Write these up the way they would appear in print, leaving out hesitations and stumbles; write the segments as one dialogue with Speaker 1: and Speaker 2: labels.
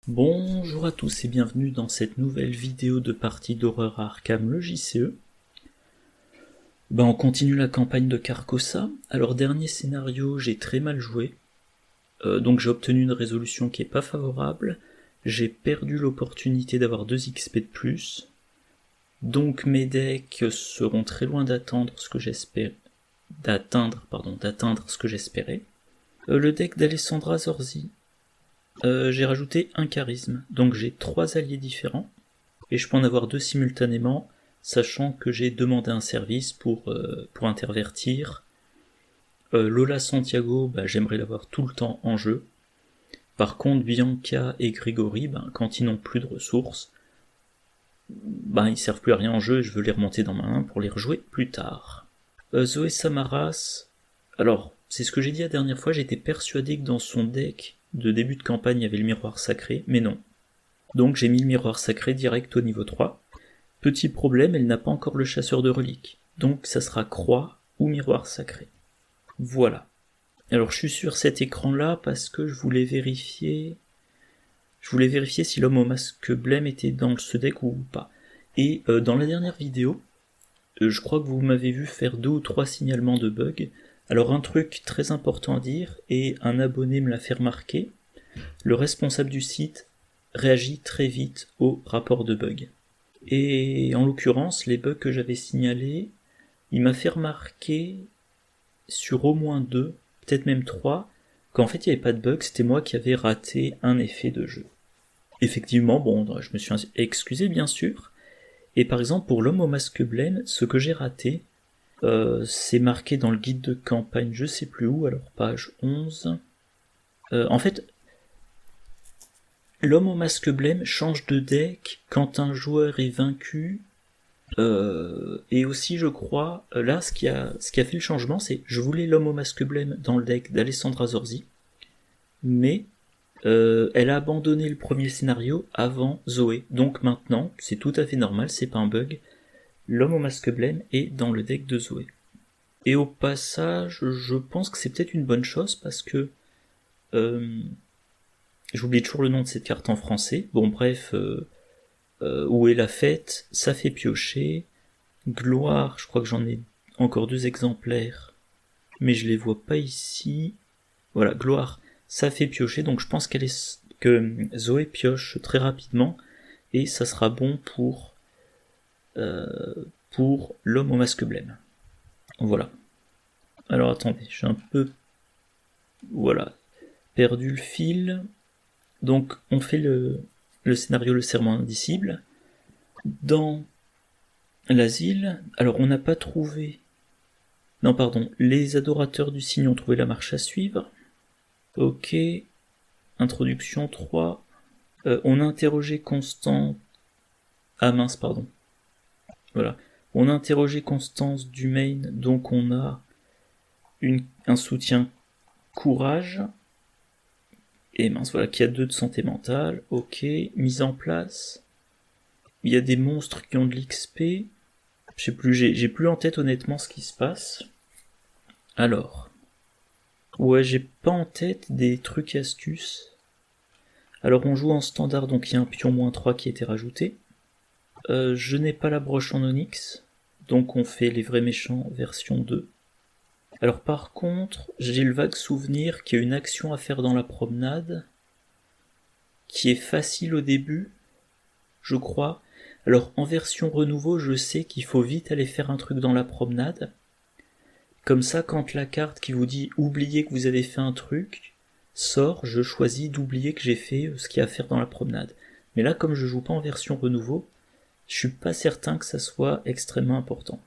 Speaker 1: Bonjour à tous et bienvenue dans cette nouvelle vidéo de partie d'horreur à Arkham, le JCE. On continue la campagne de Carcosa. Alors dernier scénario, j'ai très mal joué. Donc j'ai obtenu une résolution qui est pas favorable. J'ai perdu l'opportunité d'avoir 2 XP de plus. Donc mes decks seront très loin d'atteindre ce que j'espérais. D'atteindre ce que j'espérais. Le deck d'Alessandra Zorzi. J'ai rajouté un charisme, donc j'ai 3 alliés différents, et je peux en avoir 2 simultanément, sachant que j'ai demandé un service pour intervertir. Lola Santiago, j'aimerais l'avoir tout le temps en jeu. Par contre, Bianca et Grégory, quand ils n'ont plus de ressources, ils servent plus à rien en jeu et je veux les remonter dans ma main pour les rejouer plus tard. Zoé Samaras, alors, c'est ce que j'ai dit la dernière fois, j'étais persuadé que dans son deck de début de campagne il y avait le miroir sacré, mais non. Donc j'ai mis le miroir sacré direct au niveau 3. Petit problème, elle n'a pas encore le chasseur de reliques. Donc ça sera croix ou miroir sacré. Voilà. Alors je suis sur cet écran là parce que je voulais vérifier si l'homme au masque blême était dans ce deck ou pas. Et dans la dernière vidéo, je crois que vous m'avez vu faire 2 ou 3 signalements de bugs. Alors un truc très important à dire, et un abonné me l'a fait remarquer, le responsable du site réagit très vite au rapport de bugs. Et en l'occurrence, les bugs que j'avais signalés, il m'a fait remarquer sur au moins 2, peut-être même 3, qu'en fait il n'y avait pas de bug, c'était moi qui avais raté un effet de jeu. Effectivement, je me suis excusé bien sûr, et par exemple pour l'homme au masque blême, ce que j'ai raté, c'est marqué dans le guide de campagne, je sais plus où, alors page 11. En fait, l'homme au masque blême change de deck quand un joueur est vaincu. Et aussi, je crois, là, ce qui a fait le changement, c'est je voulais l'homme au masque blême dans le deck d'Alessandra Zorzi, mais elle a abandonné le premier scénario avant Zoé. Donc maintenant, c'est tout à fait normal, c'est pas un bug. L'homme au masque blême est dans le deck de Zoé. Et au passage, je pense que c'est peut-être une bonne chose parce que j'oublie toujours le nom de cette carte en français. Bon, bref, où est la fête, ça fait piocher. Gloire, je crois que j'en ai encore 2 exemplaires, mais je les vois pas ici. Voilà, Gloire, ça fait piocher, donc je pense que Zoé pioche très rapidement, et ça sera bon pour l'homme au masque blême. Voilà. Alors attendez, j'ai un peu... Voilà. Perdu le fil. Donc on fait le scénario Le Serment Indicible. Dans l'asile, alors on n'a pas trouvé... Non, pardon, les adorateurs du signe ont trouvé la marche à suivre. Ok. Introduction 3. On a interrogé Constance... Ah mince, pardon. Voilà. On a interrogé Constance Dumaine, donc on a un soutien courage. Et mince, voilà, qui a 2 de santé mentale. Ok. Mise en place. Il y a des monstres qui ont de l'XP. Je sais plus, j'ai plus en tête honnêtement ce qui se passe. Alors. Ouais, j'ai pas en tête des trucs et astuces. Alors on joue en standard, donc il y a un pion -3 qui a été rajouté. Je n'ai pas la broche en onyx, donc on fait les vrais méchants version 2. Alors par contre, j'ai le vague souvenir qu'il y a une action à faire dans la promenade, qui est facile au début, je crois. Alors en version renouveau, je sais qu'il faut vite aller faire un truc dans la promenade. Comme ça, quand la carte qui vous dit « oubliez que vous avez fait un truc », sort, je choisis d'oublier que j'ai fait ce qu'il y a à faire dans la promenade. Mais là, comme je joue pas en version renouveau, je suis pas certain que ça soit extrêmement important.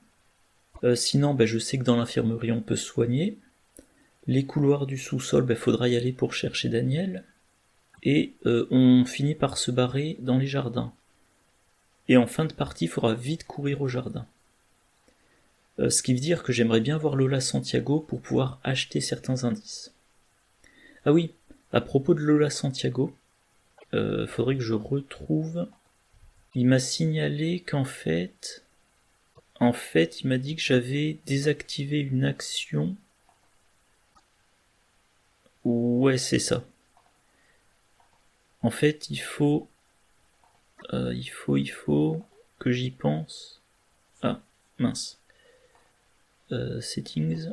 Speaker 1: Sinon, je sais que dans l'infirmerie on peut se soigner. Les couloirs du sous-sol, faudra y aller pour chercher Daniel. Et on finit par se barrer dans les jardins. Et en fin de partie, il faudra vite courir au jardin. Ce qui veut dire que j'aimerais bien voir Lola Santiago pour pouvoir acheter certains indices. Ah oui, à propos de Lola Santiago, faudrait que je retrouve... Il m'a signalé qu'en fait... il m'a dit que j'avais désactivé une action. Ouais, c'est ça. En fait, il faut que j'y pense. Ah, mince. Settings.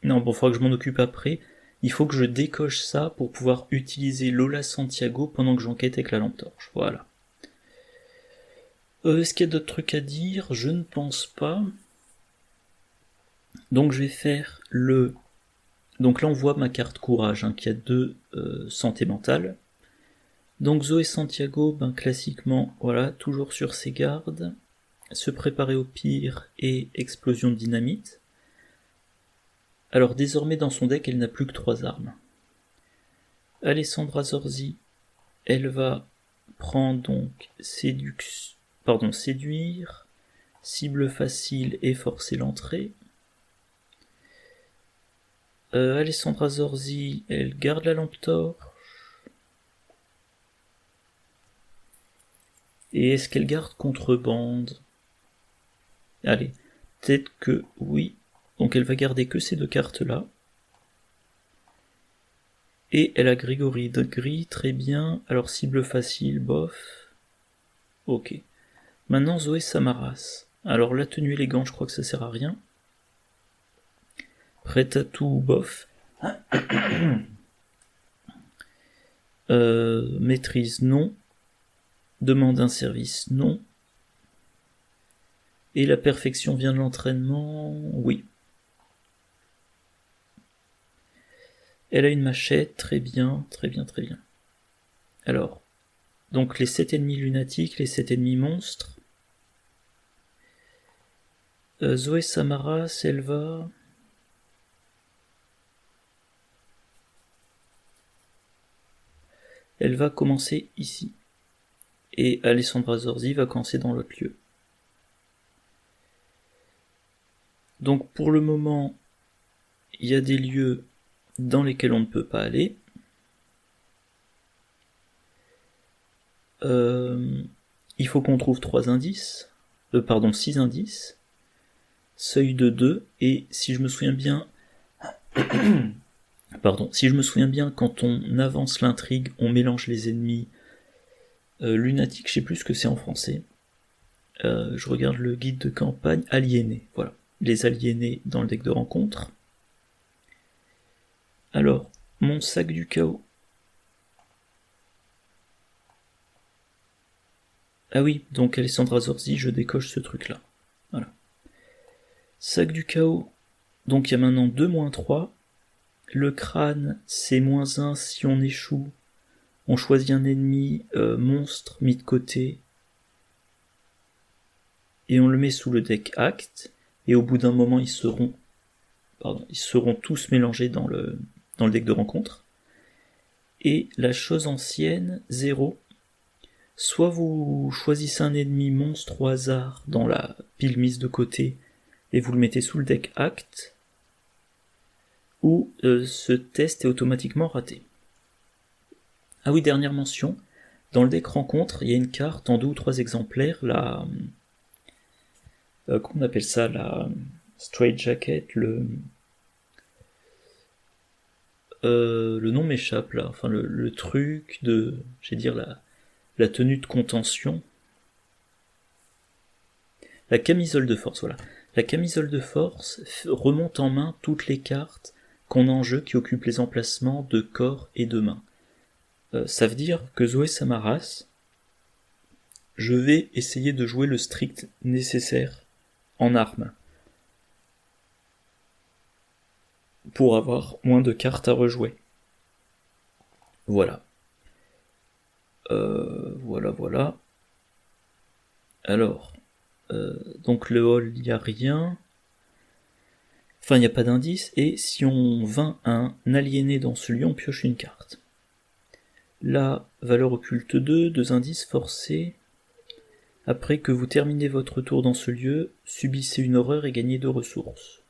Speaker 1: Non, bon, faudra que je m'en occupe après. Il faut que je décoche ça pour pouvoir utiliser Lola Santiago pendant que j'enquête avec la lampe torche. Voilà. Est-ce qu'il y a d'autres trucs à dire? Je ne pense pas. Donc je vais faire le... Donc là on voit ma carte courage, hein, qui a 2 santé mentale. Donc Zoé Santiago, ben classiquement, voilà, toujours sur ses gardes. Se préparer au pire et explosion de dynamite. Alors désormais dans son deck, elle n'a plus que 3 armes. Alessandra Zorzi, elle va prendre donc séduire, cible facile et forcer l'entrée. Alessandra Zorzi, elle garde la lampe torche. Et est-ce qu'elle garde contrebande? Allez, peut-être que oui. Donc elle va garder que ces 2 cartes-là. Et elle a Grégory de gris, très bien. Alors cible facile, bof. Ok. Maintenant Zoé Samaras. Alors la tenue élégante, je crois que ça sert à rien. Prête à tout, bof. Maîtrise, non. Demande un service, non. Et la perfection vient de l'entraînement, oui. Elle a une machette, très bien, très bien, très bien. Alors, donc les 7 ennemis lunatiques, les 7 ennemis monstres. Zoé Samaras, elle va... Elle va commencer ici. Et Alessandra Zorzi va commencer dans l'autre lieu. Donc pour le moment, il y a des lieux dans lesquels on ne peut pas aller. Il faut qu'on trouve 6 indices. Seuil de 2, et si je me souviens bien... quand on avance l'intrigue, on mélange les ennemis lunatiques, je sais plus ce que c'est en français. Je regarde le guide de campagne, aliénés, voilà. Les aliénés dans le deck de rencontre. Alors, mon sac du chaos. Ah oui, donc Alessandra Zorzi, je décoche ce truc-là. Voilà. Sac du chaos. Donc il y a maintenant 2-3. Le crâne, c'est -1 si on échoue. On choisit un ennemi monstre mis de côté. Et on le met sous le deck Act. Et au bout d'un moment, ils seront tous mélangés dans le deck de rencontre. Et la chose ancienne, 0. Soit vous choisissez un ennemi monstre au hasard dans la pile mise de côté et vous le mettez sous le deck Act, ou ce test est automatiquement raté. Ah oui, dernière mention, dans le deck rencontre, il y a une carte en 2 ou 3 exemplaires, la... comment on appelle ça, la Straight Jacket, le nom m'échappe là, enfin le truc de, j'allais dire la tenue de contention, la camisole de force, voilà. La camisole de force remonte en main toutes les cartes qu'on a en jeu qui occupent les emplacements de corps et de main. Ça veut dire que Zoé Samaras, je vais essayer de jouer le strict nécessaire en armes pour avoir moins de cartes à rejouer. Voilà. Voilà. Alors, donc le hall, il n'y a rien. Enfin, il n'y a pas d'indice. Et si on vainc un aliéné dans ce lieu, on pioche une carte. La valeur occulte 2, 2 indices forcés. Après que vous terminez votre tour dans ce lieu, subissez une horreur et gagnez 2 ressources.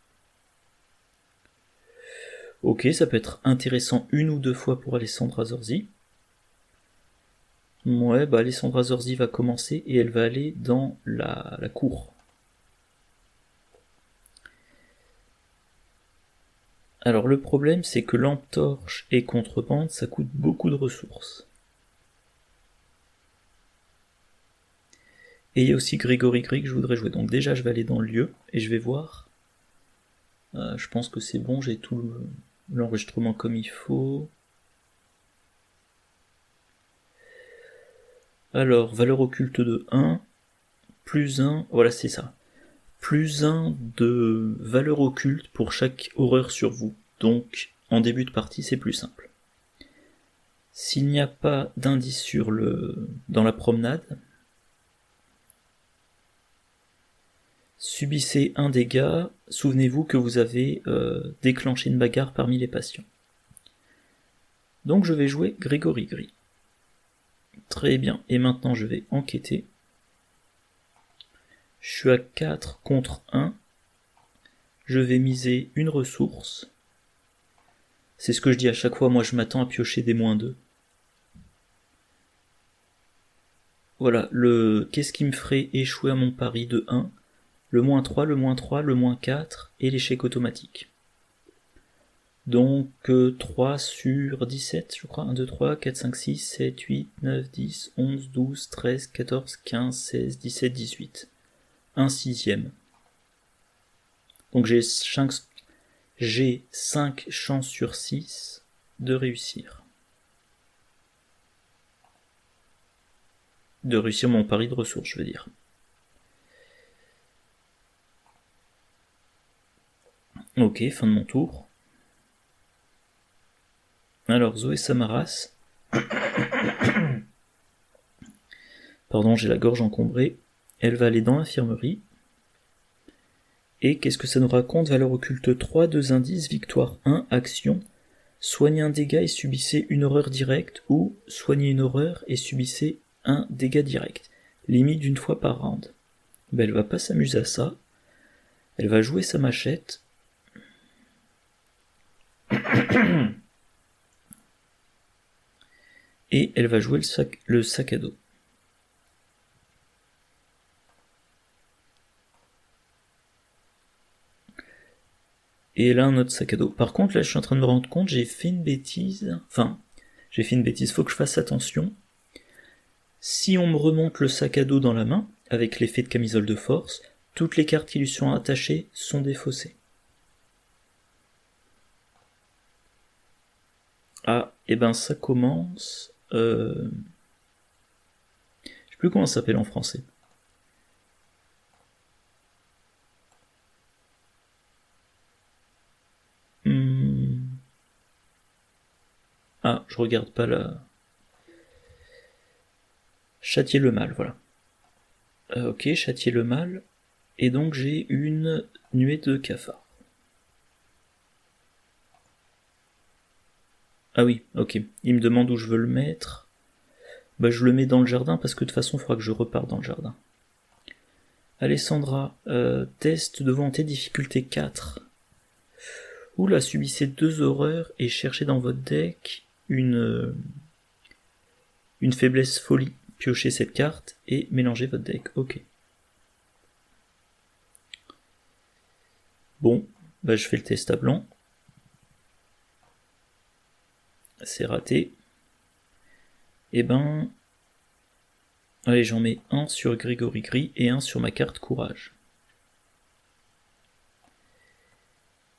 Speaker 1: Ok, ça peut être intéressant 1 ou 2 fois pour Alessandra Zorzi. Ouais, bah Alessandra Zorzi va commencer et elle va aller dans la cour. Alors le problème c'est que lampe torche et contrebande ça coûte beaucoup de ressources. Et il y a aussi Grégory Gris que je voudrais jouer. Donc déjà je vais aller dans le lieu et je vais voir. Je pense que c'est bon, j'ai tout l'enregistrement comme il faut. Alors, valeur occulte de 1, plus 1, voilà c'est ça. Plus 1 de valeur occulte pour chaque horreur sur vous. Donc, en début de partie, c'est plus simple. S'il n'y a pas d'indice dans la promenade, subissez un dégât, souvenez-vous que vous avez déclenché une bagarre parmi les patients. Donc je vais jouer Grégory Gris. Très bien, et maintenant je vais enquêter. Je suis à 4 contre 1. Je vais miser une ressource. C'est ce que je dis à chaque fois, moi je m'attends à piocher des -2. Voilà, qu'est-ce qui me ferait échouer à mon pari de 1? Le -3, le -3, le -4 et l'échec automatique. Donc 3 sur 17, je crois. 1, 2, 3, 4, 5, 6, 7, 8, 9, 10, 11, 12, 13, 14, 15, 16, 17, 18. 1 sixième. Donc j'ai 5 chances sur 6 de réussir. De réussir mon pari de ressources, je veux dire. Ok, fin de mon tour. Alors, Zoé Samaras. Pardon, j'ai la gorge encombrée. Elle va aller dans l'infirmerie. Et qu'est-ce que ça nous raconte? Valeur occulte 3, 2 indices, victoire 1, action. Soignez un dégât et subissez une horreur directe, ou soignez une horreur et subissez un dégât direct. Limite d'une fois par round. Ben, elle va pas s'amuser à ça. Elle va jouer sa machette. Et elle va jouer le sac à dos. Et là, un autre sac à dos. Par contre, là, je suis en train de me rendre compte, j'ai fait une bêtise. Enfin, j'ai fait une bêtise, faut que je fasse attention. Si on me remonte le sac à dos dans la main, avec l'effet de camisole de force, toutes les cartes qui lui sont attachées sont défaussées. Ah, et ben ça commence... Je sais plus comment ça s'appelle en français. Ah, je regarde pas la... Châtier le mal, voilà. Ok, châtier le mal. Et donc j'ai une nuée de cafards. Ah oui, ok. Il me demande où je veux le mettre. Bah je le mets dans le jardin parce que de toute façon il faudra que je reparte dans le jardin. Alessandra, test de volonté difficulté 4. Oula, subissez 2 horreurs et cherchez dans votre deck une faiblesse folie. Piochez cette carte et mélangez votre deck. Ok. Bon, bah je fais le test à blanc. C'est raté. Et ben... Allez, j'en mets un sur Grégory Gris et un sur ma carte courage.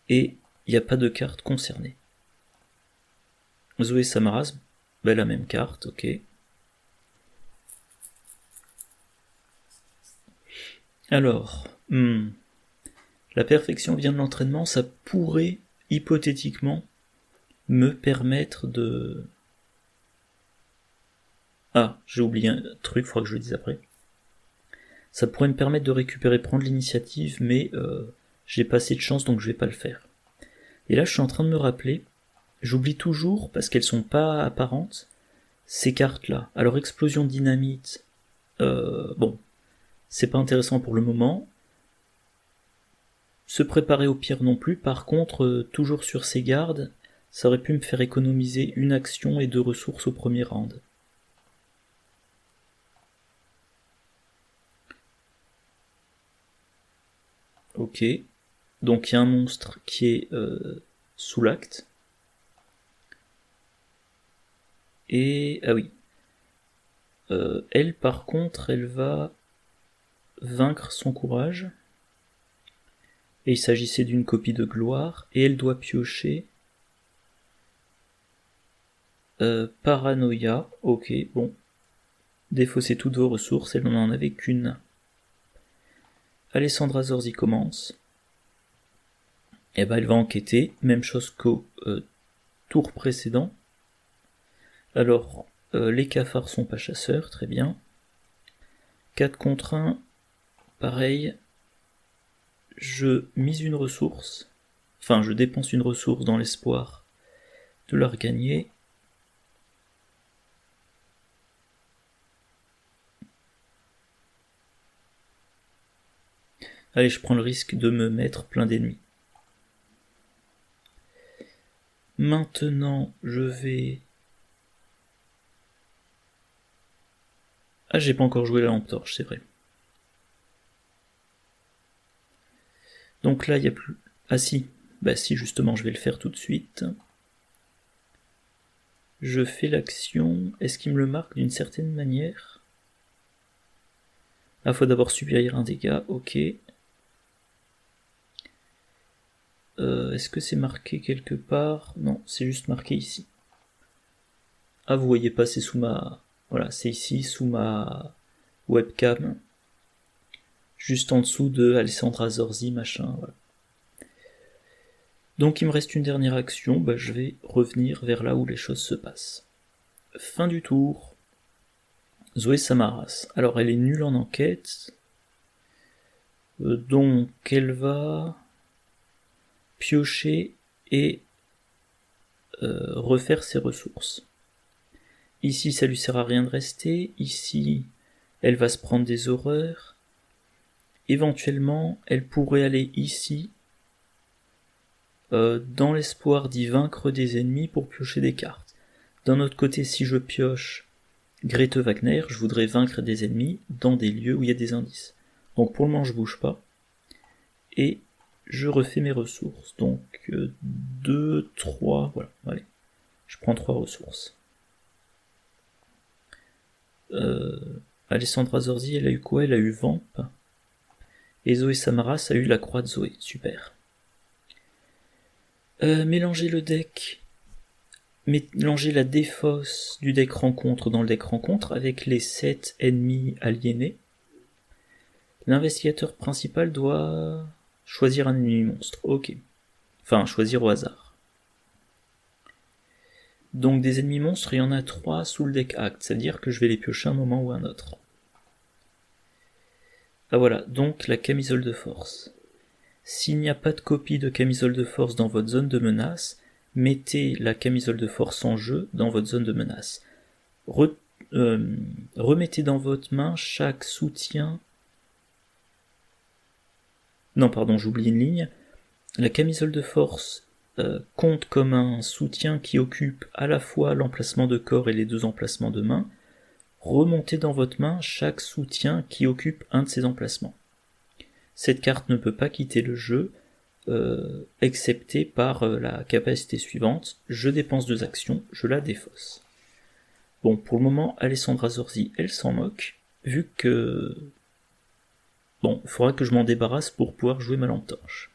Speaker 1: Et il n'y a pas de carte concernée. Zoé Samaras, bah la même carte, ok. Alors, la perfection vient de l'entraînement, ça pourrait hypothétiquement me permettre de... Ah, j'ai oublié un truc, il faudra que je le dise après. Ça pourrait me permettre de récupérer, prendre l'initiative, mais j'ai pas assez de chance donc je vais pas le faire. Et là je suis en train de me rappeler, j'oublie toujours, parce qu'elles sont pas apparentes, ces cartes là. Alors explosion dynamite, bon, c'est pas intéressant pour le moment. Se préparer au pire non plus, par contre, toujours sur ses gardes, ça aurait pu me faire économiser une action et 2 ressources au premier round. Ok, donc il y a un monstre qui est sous l'acte. Et ah oui, elle par contre, elle va vaincre son courage. Et il s'agissait d'une copie de gloire, et elle doit piocher paranoïa, ok, bon. Défausser toutes vos ressources, elle n'en avait qu'une. Alessandra Zorzi commence. Et ben elle va enquêter, même chose qu'au tour précédent. Alors, les cafards sont pas chasseurs, très bien. 4 contre 1, pareil. Je mise une ressource, enfin je dépense une ressource dans l'espoir de la regagner. Allez, je prends le risque de me mettre plein d'ennemis. Maintenant, je vais... Ah, j'ai pas encore joué la lampe torche, c'est vrai. Donc là, il n'y a plus... Ah si, bah si, justement, je vais le faire tout de suite. Je fais l'action... Est-ce qu'il me le marque d'une certaine manière? Ah, faut d'abord subir un dégât, ok. Est-ce que c'est marqué quelque part? Non, c'est juste marqué ici. Ah, vous voyez pas, c'est sous ma... Voilà, c'est ici, sous ma webcam. Juste en dessous de Alessandra Zorzi, machin, voilà. Donc il me reste une dernière action, bah, je vais revenir vers là où les choses se passent. Fin du tour. Zoé Samaras. Alors elle est nulle en enquête. Donc elle va piocher et refaire ses ressources. Ici ça lui sert à rien de rester. Ici elle va se prendre des horreurs. Éventuellement elle pourrait aller ici dans l'espoir d'y vaincre des ennemis pour piocher des cartes. D'un autre côté, si je pioche Grete Wagner, je voudrais vaincre des ennemis dans des lieux où il y a des indices. Donc pour le moment je bouge pas. Et je refais mes ressources. Donc 2, 3, voilà, allez. Je prends 3 ressources. Alessandra Zorzi, elle a eu quoi? Elle a eu Vamp. Et Zoé Samaras a eu la croix de Zoé, super. Mélanger le deck, mélanger la défausse du deck rencontre dans le deck rencontre avec les 7 ennemis aliénés. L'investigateur principal doit choisir un ennemi monstre, ok. Enfin, choisir au hasard. Donc des ennemis monstres, il y en a 3 sous le deck acte, c'est-à-dire que je vais les piocher un moment ou un autre. Ah voilà, donc la camisole de force. S'il n'y a pas de copie de camisole de force dans votre zone de menace, mettez la camisole de force en jeu dans votre zone de menace. Remettez dans votre main chaque soutien... Non, pardon, j'oublie une ligne. La camisole de force compte comme un soutien qui occupe à la fois l'emplacement de corps et les 2 emplacements de main. Remontez dans votre main chaque soutien qui occupe un de ces emplacements. Cette carte ne peut pas quitter le jeu, excepté par la capacité suivante, je dépense 2 actions, je la défausse. Bon, pour le moment, Alessandra Zorzi, elle s'en moque, vu que... Bon, il faudra que je m'en débarrasse pour pouvoir jouer ma lampe torche.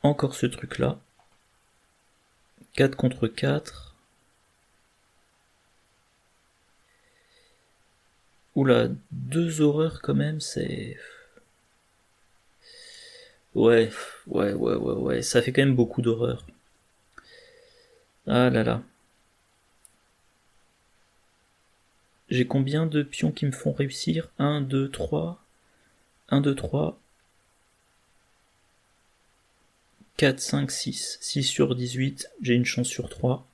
Speaker 1: Encore ce truc-là. 4 contre 4. Oula, 2 horreurs quand même, c'est... Ouais, ça fait quand même beaucoup d'horreurs. Ah là là. J'ai combien de pions qui me font réussir? 1, 2, 3. 1, 2, 3. 4, 5, 6. 6 sur 18, j'ai une chance sur 3.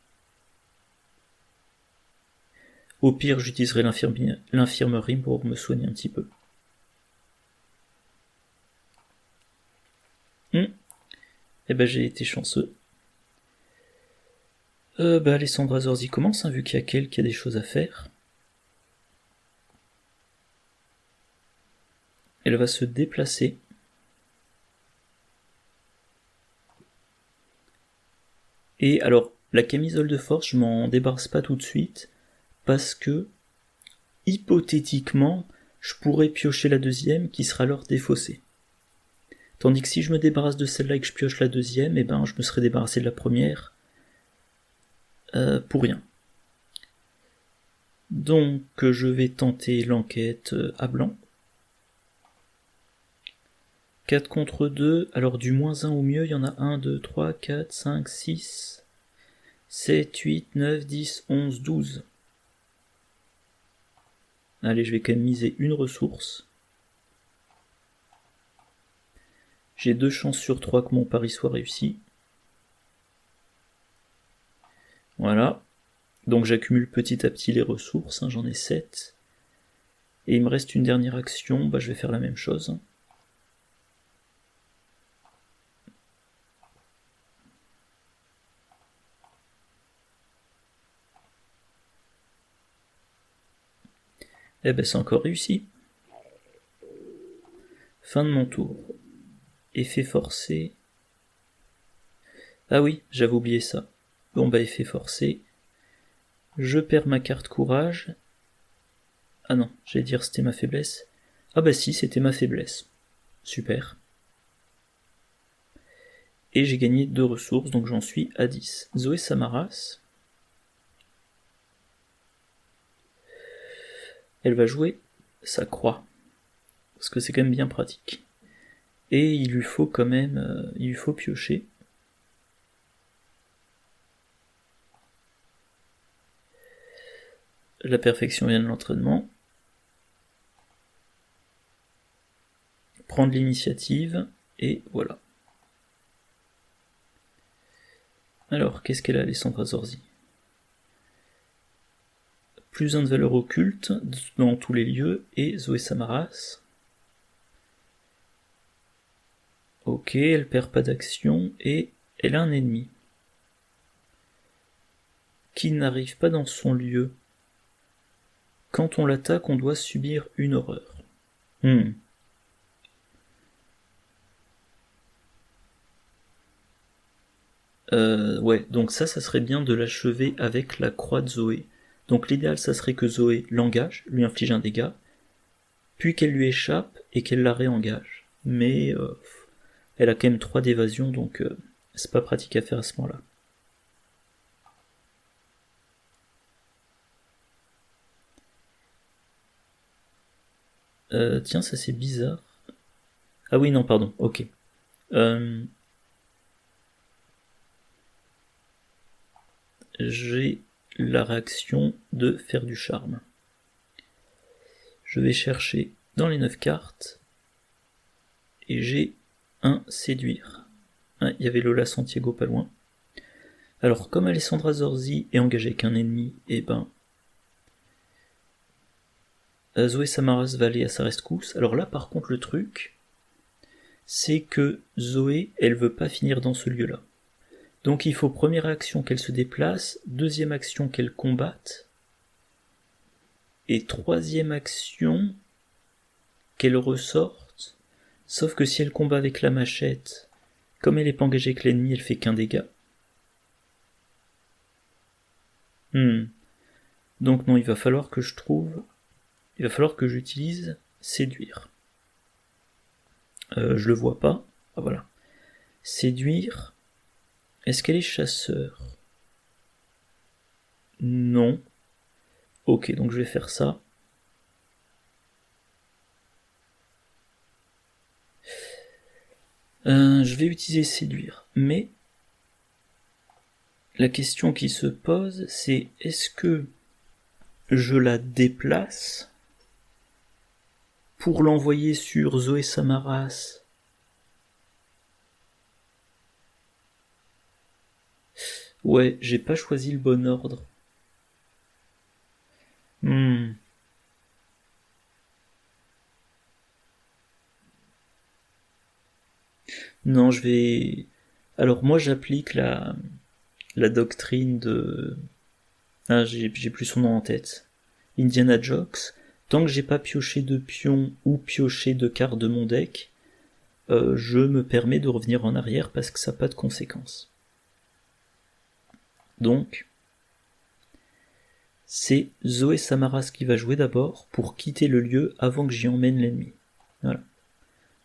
Speaker 1: Au pire, j'utiliserai l'infirmerie pour me soigner un petit peu. Eh ben j'ai été chanceux. Alessandra Zorzi commence, hein, vu qu'il y a qu'elle qui a des choses à faire. Elle va se déplacer. Et alors, la camisole de force, je m'en débarrasse pas tout de suite, parce que, hypothétiquement, je pourrais piocher la deuxième, qui sera alors défaussée. Tandis que si je me débarrasse de celle-là et que je pioche la deuxième, eh ben je me serais débarrassé de la première, pour rien. Donc je vais tenter l'enquête à blanc. 4 contre 2, alors du moins 1 au mieux, il y en a 1, 2, 3, 4, 5, 6, 7, 8, 9, 10, 11, 12. Allez, je vais quand même miser une ressource. J'ai 2 chances sur 3 que mon pari soit réussi. Voilà. Donc j'accumule petit à petit les ressources, hein, j'en ai 7. Et il me reste une dernière action, bah je vais faire la même chose. Eh ben c'est encore réussi. Fin de mon tour. Effet forcé. Ah oui, j'avais oublié ça. Bon bah effet forcé. Je perds ma carte courage. Ah non, j'allais dire c'était ma faiblesse. Ah bah si, c'était ma faiblesse. Super. Et j'ai gagné 2 ressources, donc j'en suis à 10. Zoé Samaras. Elle va jouer sa croix. Parce que c'est quand même bien pratique. Et il lui faut quand même... il lui faut piocher. La perfection vient de l'entraînement. Prendre l'initiative, et voilà. Alors, qu'est-ce qu'elle a, Alessandra Zorzi? Plus 1 de valeur occulte dans tous les lieux, et Zoé Samaras. Ok, elle perd pas d'action, et elle a un ennemi. Qui n'arrive pas dans son lieu. Quand on l'attaque, on doit subir une horreur. Ouais, donc ça serait bien de l'achever avec la croix de Zoé. Donc l'idéal, ça serait que Zoé l'engage, lui inflige un dégât, puis qu'elle lui échappe et qu'elle la réengage. Mais elle a quand même 3 d'évasion, donc c'est pas pratique à faire à ce moment-là. Tiens, ça c'est bizarre. Ah oui, non, pardon, ok. J'ai la réaction de faire du charme. Je vais chercher dans les 9 cartes, et j'ai un séduire. Ah, il y avait Lola Santiago pas loin. Alors, comme Alessandra Zorzi est engagée avec un ennemi, et ben... Zoé Samaras va aller à sa rescousse. Alors là, par contre, le truc, c'est que Zoé, elle veut pas finir dans ce lieu-là. Donc il faut première action qu'elle se déplace, deuxième action qu'elle combatte, et troisième action qu'elle ressorte, sauf que si elle combat avec la machette, comme elle est pas engagée avec l'ennemi, elle fait qu'un dégât. Donc non, il va falloir que je trouve... Il va falloir que j'utilise séduire. Je le vois pas. Ah voilà. Séduire. Est-ce qu'elle est chasseur? Non. Ok, donc je vais faire ça. Je vais utiliser séduire. Mais la question qui se pose, c'est est-ce que je la déplace pour l'envoyer sur Zoé Samaras? Ouais, j'ai pas choisi le bon ordre. Non, je vais... Alors moi j'applique la doctrine de... Ah, j'ai plus son nom en tête. Indiana Jones. Tant que j'ai pas pioché de pion ou pioché de cartes de mon deck, je me permets de revenir en arrière parce que ça n'a pas de conséquences. Donc, c'est Zoé Samaras qui va jouer d'abord pour quitter le lieu avant que j'y emmène l'ennemi. Voilà.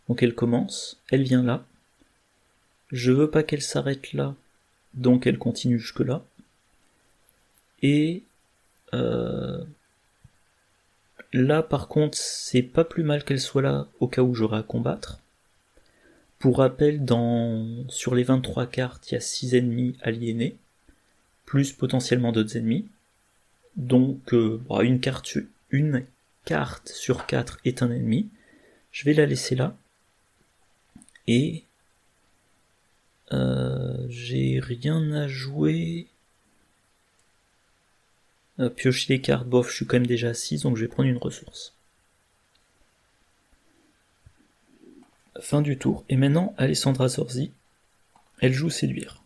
Speaker 1: Donc elle commence, elle vient là. Je veux pas qu'elle s'arrête là, donc elle continue jusque là. Et là par contre, c'est pas plus mal qu'elle soit là au cas où j'aurai à combattre. Pour rappel, sur les 23 cartes, il y a 6 ennemis aliénés, plus potentiellement d'autres ennemis. Donc une carte sur 4 est un ennemi. Je vais la laisser là. Et j'ai rien à jouer. Piocher les cartes, bof, je suis quand même déjà à 6, donc je vais prendre une ressource. Fin du tour. Et maintenant, Alessandra Zorzi, elle joue séduire.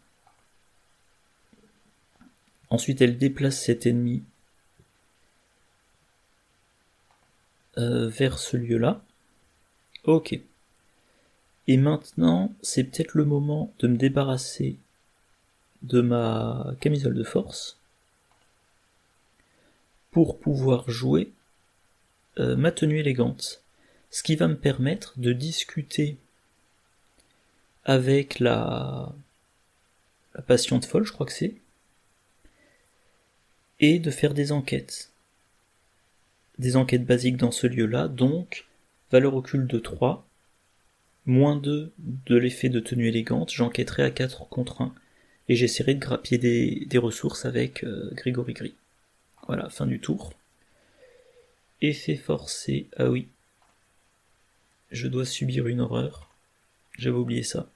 Speaker 1: Ensuite, elle déplace cet ennemi vers ce lieu-là. Ok. Et maintenant, c'est peut-être le moment de me débarrasser de ma camisole de force pour pouvoir jouer ma tenue élégante. Ce qui va me permettre de discuter avec la patiente folle, je crois que c'est, et de faire des enquêtes. Des enquêtes basiques dans ce lieu-là, donc valeur occulte de 3, moins 2 de l'effet de tenue élégante, j'enquêterai à 4 contre 1. Et j'essaierai de grappiller des ressources avec Grégory Gris. Voilà, fin du tour. Effet forcé, ah oui. Je dois subir une horreur. J'avais oublié ça.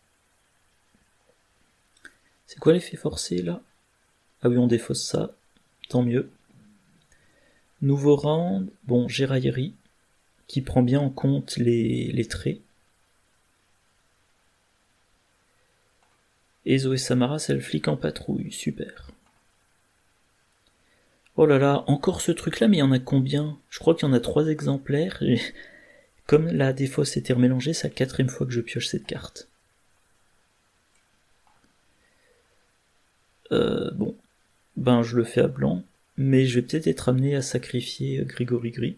Speaker 1: C'est quoi l'effet forcé là? Ah oui, on défausse ça, tant mieux. Nouveau round, bon, j'ai raillerie, qui prend bien en compte les traits. Et Zoé Samaras, c'est le flic en patrouille, super. Oh là là, encore ce truc là, mais il y en a combien? Je crois qu'il y en a 3 exemplaires. Comme la défausse était remélangée, c'est la 4ème fois que je pioche cette carte. Bon, ben je le fais à blanc, mais je vais peut-être être amené à sacrifier Grégory Gris.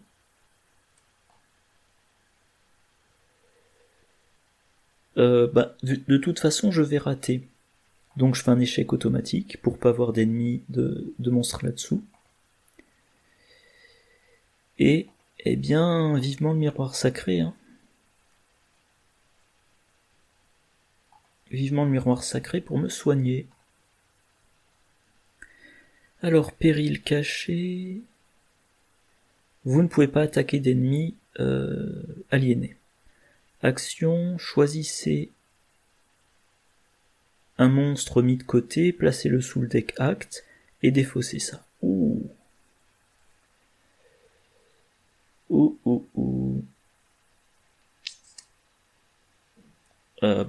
Speaker 1: De toute façon, je vais rater. Donc je fais un échec automatique pour pas avoir d'ennemis de monstres là-dessous. Et, eh bien, vivement le miroir sacré, hein. Vivement le miroir sacré pour me soigner. Alors, péril caché... Vous ne pouvez pas attaquer d'ennemis aliénés. Action, choisissez un monstre mis de côté, placez-le sous le deck acte, et défaussez ça. Ouh.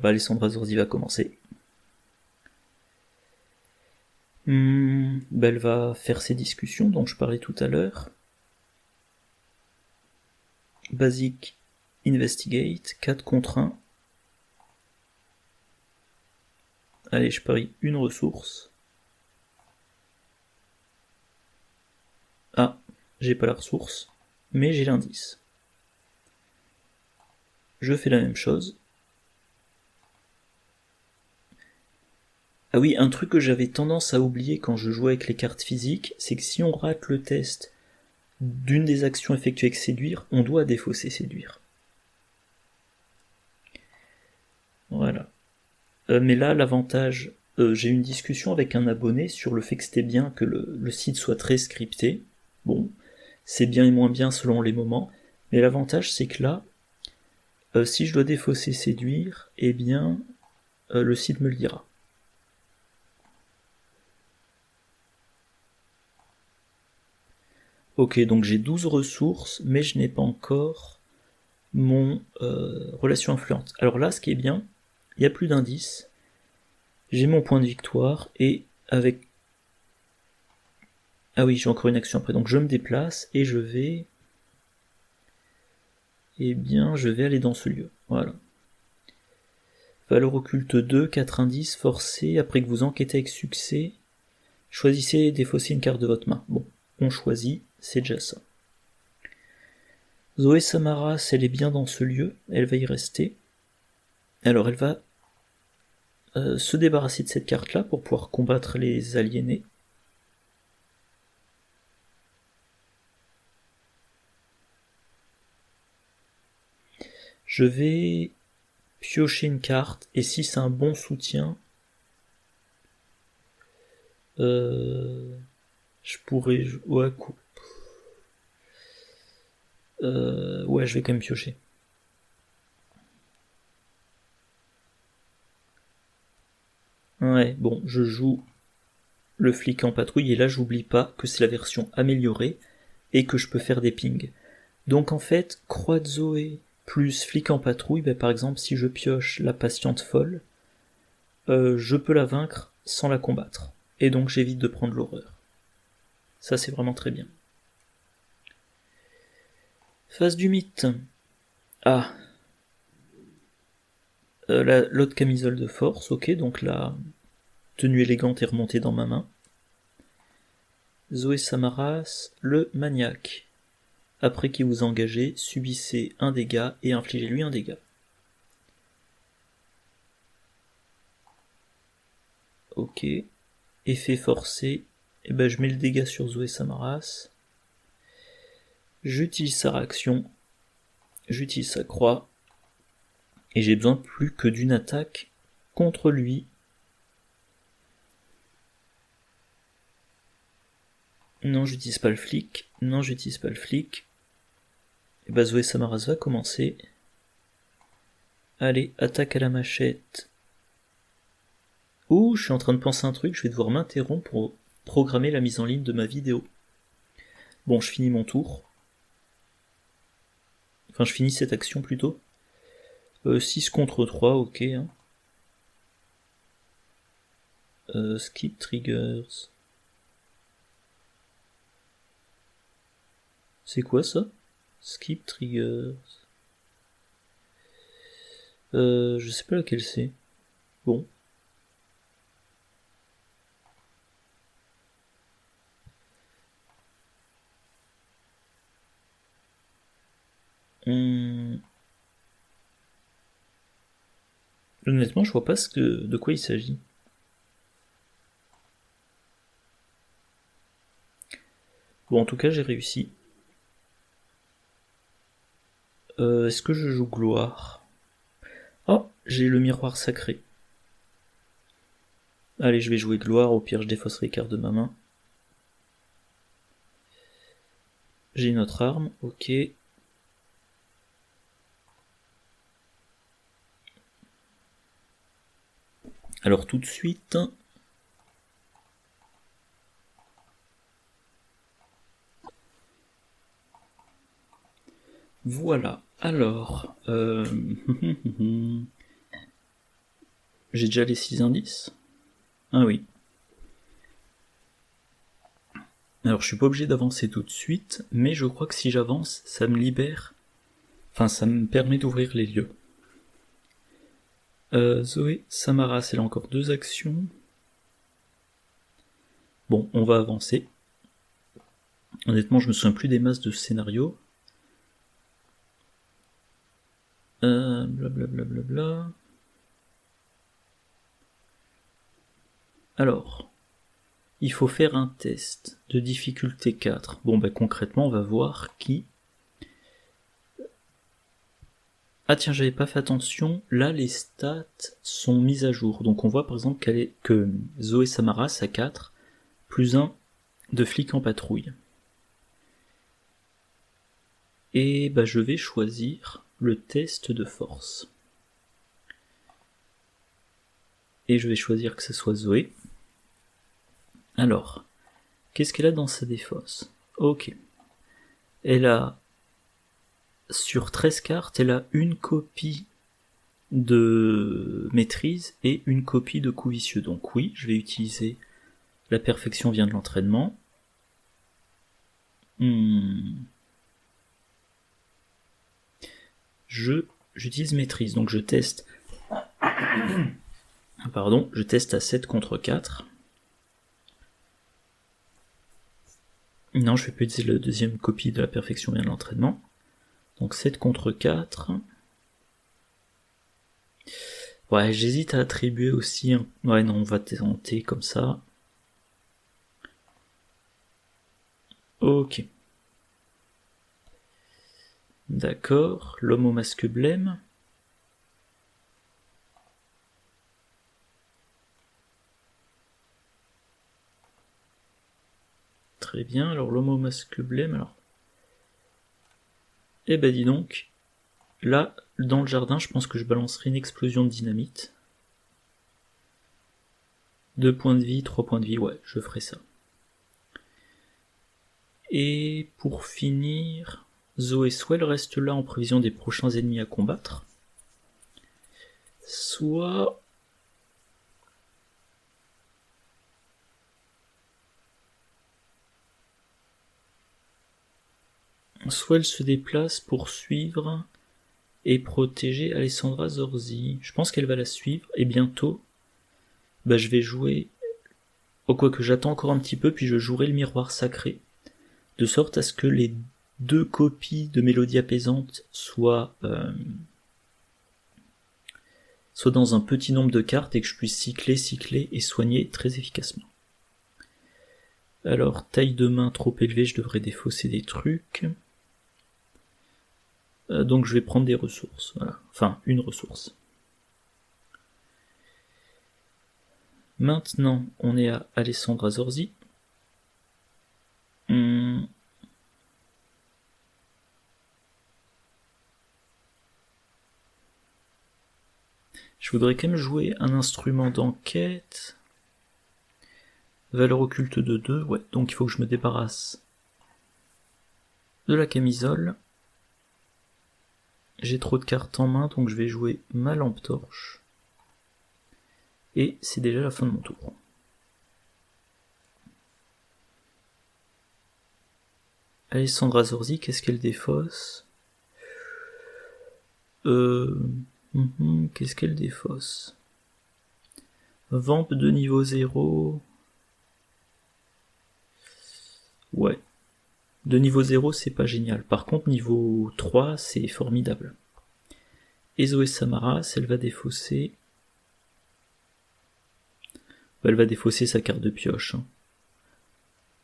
Speaker 1: Alessandra Zorzi va commencer. Elle va faire ses discussions dont je parlais tout à l'heure. Basic Investigate, 4 contre 1. Allez, je parie une ressource. Ah, j'ai pas la ressource, mais j'ai l'indice. Je fais la même chose. Ah oui, un truc que j'avais tendance à oublier quand je jouais avec les cartes physiques, c'est que si on rate le test d'une des actions effectuées avec séduire, on doit défausser séduire. Voilà. Mais là, l'avantage, j'ai eu une discussion avec un abonné sur le fait que c'était bien que le site soit très scripté. Bon, c'est bien et moins bien selon les moments, mais l'avantage c'est que là, si je dois défausser séduire, eh bien, le site me le dira. Ok, donc j'ai 12 ressources, mais je n'ai pas encore mon relation influente. Alors là, ce qui est bien, il n'y a plus d'indice, j'ai mon point de victoire, et avec... Ah oui, j'ai encore une action après, donc je me déplace, et je vais... Eh bien, je vais aller dans ce lieu, voilà. Valeur occulte 2, 4 indices, forcé, après que vous enquêtez avec succès, Choisissez et défaussez une carte de votre main. Bon, on choisit, c'est déjà ça. Zoé Samaras, elle est bien dans ce lieu, elle va y rester. Alors elle va se débarrasser de cette carte-là pour pouvoir combattre les aliénés. Je vais piocher une carte, et si c'est un bon soutien, je pourrais... Ouais, ouais, je vais quand même piocher. Ouais, bon, je joue le flic en patrouille, et là j'oublie pas que c'est la version améliorée, et que je peux faire des pings. Donc en fait, Croix de Zoé plus flic en patrouille, bah, par exemple si je pioche la patiente folle, je peux la vaincre sans la combattre. Et donc j'évite de prendre l'horreur. Ça c'est vraiment très bien. Phase du mythe. Ah. L'autre camisole de force, ok, donc la tenue élégante est remontée dans ma main. Zoé Samaras, le maniaque. Après qu'il vous engagez, subissez un dégât et infligez-lui un dégât. Ok. Effet forcé. Et ben je mets le dégât sur Zoé Samaras. J'utilise sa réaction. J'utilise sa croix. Et j'ai besoin plus que d'une attaque contre lui. Non, j'utilise pas le flic. Non, j'utilise pas le flic. Et bah Zoé Samaras va commencer. Allez, attaque à la machette. Ouh, je suis en train de penser un truc, je vais devoir m'interrompre pour programmer la mise en ligne de ma vidéo. Bon, je finis mon tour. Enfin, je finis cette action plutôt. 6 contre 3, ok. Hein. Skip triggers. C'est quoi ça? Skip triggers. Je sais pas laquelle c'est. Bon. Honnêtement, je vois pas de quoi il s'agit. Bon, en tout cas, j'ai réussi. Est-ce que je joue gloire? Oh, j'ai le miroir sacré. Allez, je vais jouer gloire, au pire je défausserai les cartes de ma main. J'ai une autre arme, ok. Alors tout de suite... Voilà, alors... J'ai déjà les 6 indices? Ah oui. Alors je suis pas obligé d'avancer tout de suite, mais je crois que si j'avance, ça me libère... Enfin, ça me permet d'ouvrir les lieux. Zoé Samaras, elle a encore 2 actions. Bon, on va avancer. Honnêtement, je me souviens plus des masses de scénario. Blablabla. Alors, il faut faire un test de difficulté 4. Bon, bah concrètement, on va voir qui... Ah tiens, j'avais pas fait attention, là les stats sont mises à jour. Donc on voit par exemple que Zoé Samaras a 4, plus 1 de flic en patrouille. Et bah je vais choisir le test de force. Et je vais choisir que ce soit Zoé. Alors, qu'est-ce qu'elle a dans sa défausse? Ok. Elle a, sur 13 cartes, elle a une copie de maîtrise et une copie de coup vicieux. Donc oui, je vais utiliser la perfection vient de l'entraînement. J'utilise maîtrise, donc je teste. Pardon, je teste à 7 contre 4. Non, je vais pas utiliser la deuxième copie de la perfection vient de l'entraînement. Donc 7 contre 4. Ouais, j'hésite à attribuer aussi un... Ouais, non, on va tenter comme ça. Ok. D'accord, l'homme au masque blême. Très bien, alors l'homme au masque blême, alors... Eh ben dis donc, là, dans le jardin, je pense que je balancerai une explosion de dynamite. 2 points de vie, 3 points de vie, ouais, je ferai ça. Et pour finir, Zo et Swell restent là en prévision des prochains ennemis à combattre. Soit... elle se déplace pour suivre et protéger Alessandra Zorzi. Je pense qu'elle va la suivre, et bientôt, bah, je vais jouer... Oh, quoi que j'attends encore un petit peu, puis je jouerai le miroir sacré, de sorte à ce que les 2 copies de Mélodie apaisante soient dans un petit nombre de cartes et que je puisse cycler et soigner très efficacement. Alors, taille de main trop élevée, je devrais défausser des trucs. Donc je vais prendre des ressources, voilà. Enfin, une ressource. Maintenant, on est à Alessandra Zorzi. Je voudrais quand même jouer un instrument d'enquête. Valeur occulte de 2, ouais, donc il faut que je me débarrasse de la camisole. J'ai trop de cartes en main, donc je vais jouer ma lampe torche. Et c'est déjà la fin de mon tour. Alessandra Zorzi, qu'est-ce qu'elle défausse? Qu'est-ce qu'elle défausse? Vamp de niveau 0. Ouais. De niveau 0, c'est pas génial. Par contre, niveau 3, c'est formidable. Ezo et Samaras, elle va défausser... Elle va défausser sa carte de pioche.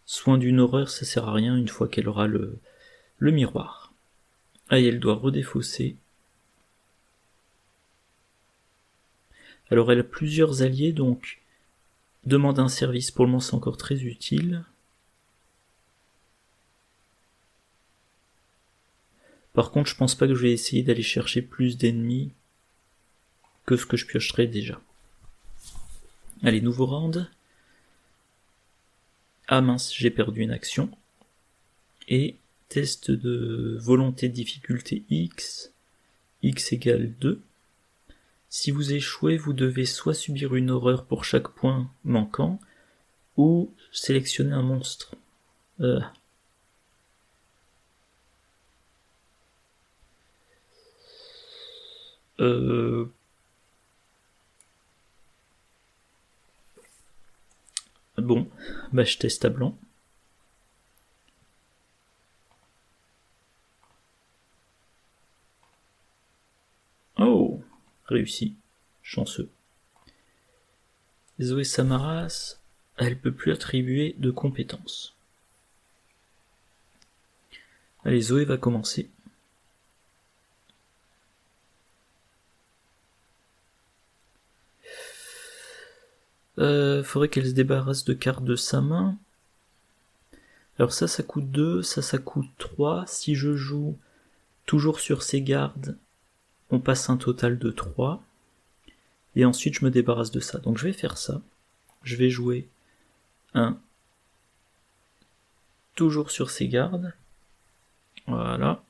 Speaker 1: Soin d'une horreur, ça sert à rien une fois qu'elle aura le miroir. Ah, et elle doit redéfausser. Alors elle a plusieurs alliés, donc demander un service pour le moment c'est encore très utile. Par contre, je pense pas que je vais essayer d'aller chercher plus d'ennemis que ce que je piocherai déjà. Allez, nouveau round. Ah mince, j'ai perdu une action. Et test de volonté de difficulté X. X égale 2. Si vous échouez, vous devez soit subir une horreur pour chaque point manquant, ou sélectionner un monstre. Bon, bah je teste à blanc. Oh, réussi, chanceux. Zoé Samaras, elle peut plus attribuer de compétences. Allez, Zoé va commencer. Faudrait qu'elle se débarrasse de cartes de sa main. Alors ça coûte 2, ça coûte 3. Si je joue toujours sur ses gardes, on passe un total de 3. Et ensuite je me débarrasse de ça. Donc je vais faire ça. Je vais jouer un toujours sur ses gardes. Voilà.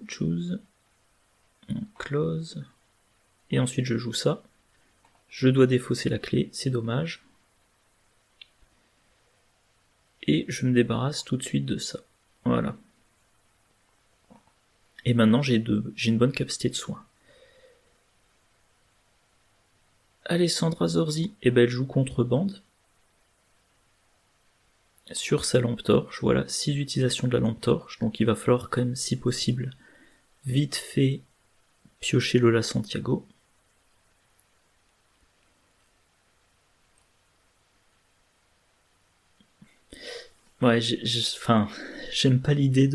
Speaker 1: Choose. Close. Et ensuite je joue ça. Je dois défausser la clé, c'est dommage. Et je me débarrasse tout de suite de ça. Voilà. Et maintenant j'ai une bonne capacité de soin. Alessandra Zorzi, eh ben elle joue contrebande. Sur sa lampe torche, voilà, 6 utilisations de la lampe torche, donc il va falloir quand même, si possible, vite fait piocher Lola Santiago. Ouais, j'aime pas l'idée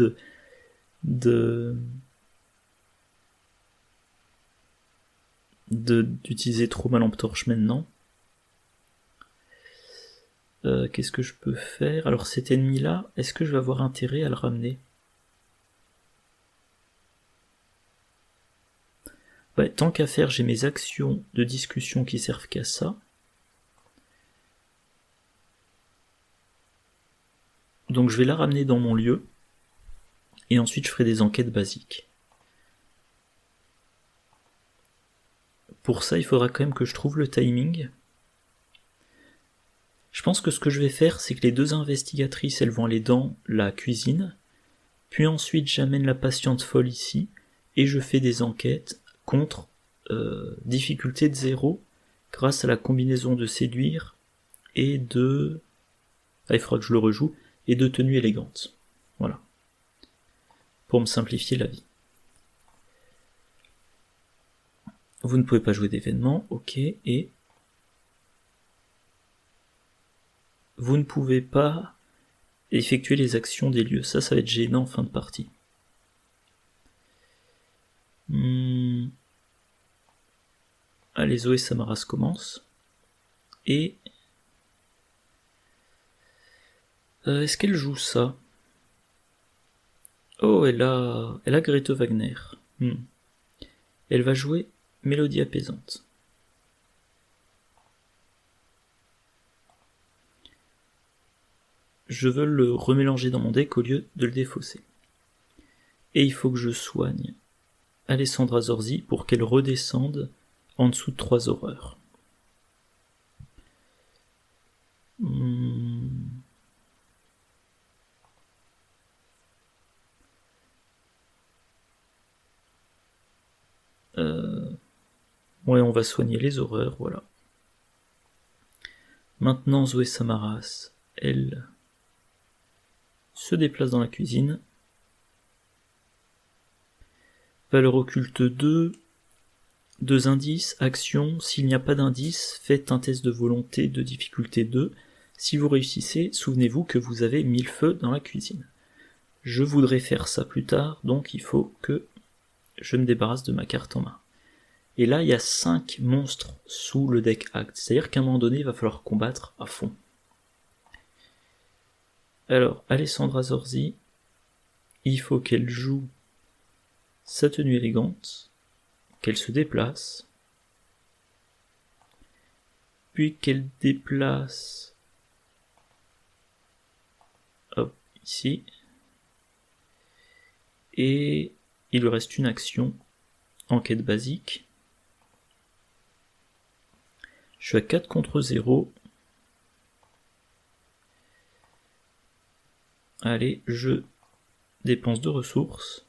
Speaker 1: d'utiliser trop ma lampe torche maintenant. Qu'est-ce que je peux faire? Alors cet ennemi-là, est-ce que je vais avoir intérêt à le ramener? Ouais, tant qu'à faire, j'ai mes actions de discussion qui servent qu'à ça. Donc je vais la ramener dans mon lieu, et ensuite je ferai des enquêtes basiques. Pour ça, il faudra quand même que je trouve le timing. Je pense que ce que je vais faire, c'est que les 2 investigatrices, elles vont aller dans la cuisine, puis ensuite j'amène la patiente folle ici, et je fais des enquêtes contre difficulté de 0, grâce à la combinaison de séduire et de... Ah, il faudra que je le rejoue, et de tenue élégante. Voilà. Pour me simplifier la vie. Vous ne pouvez pas jouer d'événements, ok, et... Vous ne pouvez pas effectuer les actions des lieux. Ça va être gênant en fin de partie. Allez, Zoé Samaras commence. Et... est-ce qu'elle joue ça? Oh, elle a Grete Wagner. Elle va jouer Mélodie apaisante. Je veux le remélanger dans mon deck au lieu de le défausser. Et il faut que je soigne Alessandra Zorzi pour qu'elle redescende en dessous de 3 horreurs. Ouais, on va soigner les horreurs, voilà. Maintenant, Zoé Samaras, elle se déplace dans la cuisine. Valeur occulte 2, 2 indices, action, s'il n'y a pas d'indice, faites un test de volonté de difficulté 2. Si vous réussissez, souvenez-vous que vous avez 1000 feux dans la cuisine. Je voudrais faire ça plus tard, donc il faut que je me débarrasse de ma carte en main. Et là, il y a 5 monstres sous le deck Act, c'est-à-dire qu'à un moment donné, il va falloir combattre à fond. Alors, Alessandra Zorzi, il faut qu'elle joue sa tenue élégante, qu'elle se déplace, puis qu'elle déplace, hop, ici, et il lui reste une action, enquête basique. Je suis à 4 contre 0. Allez, je dépense 2 ressources.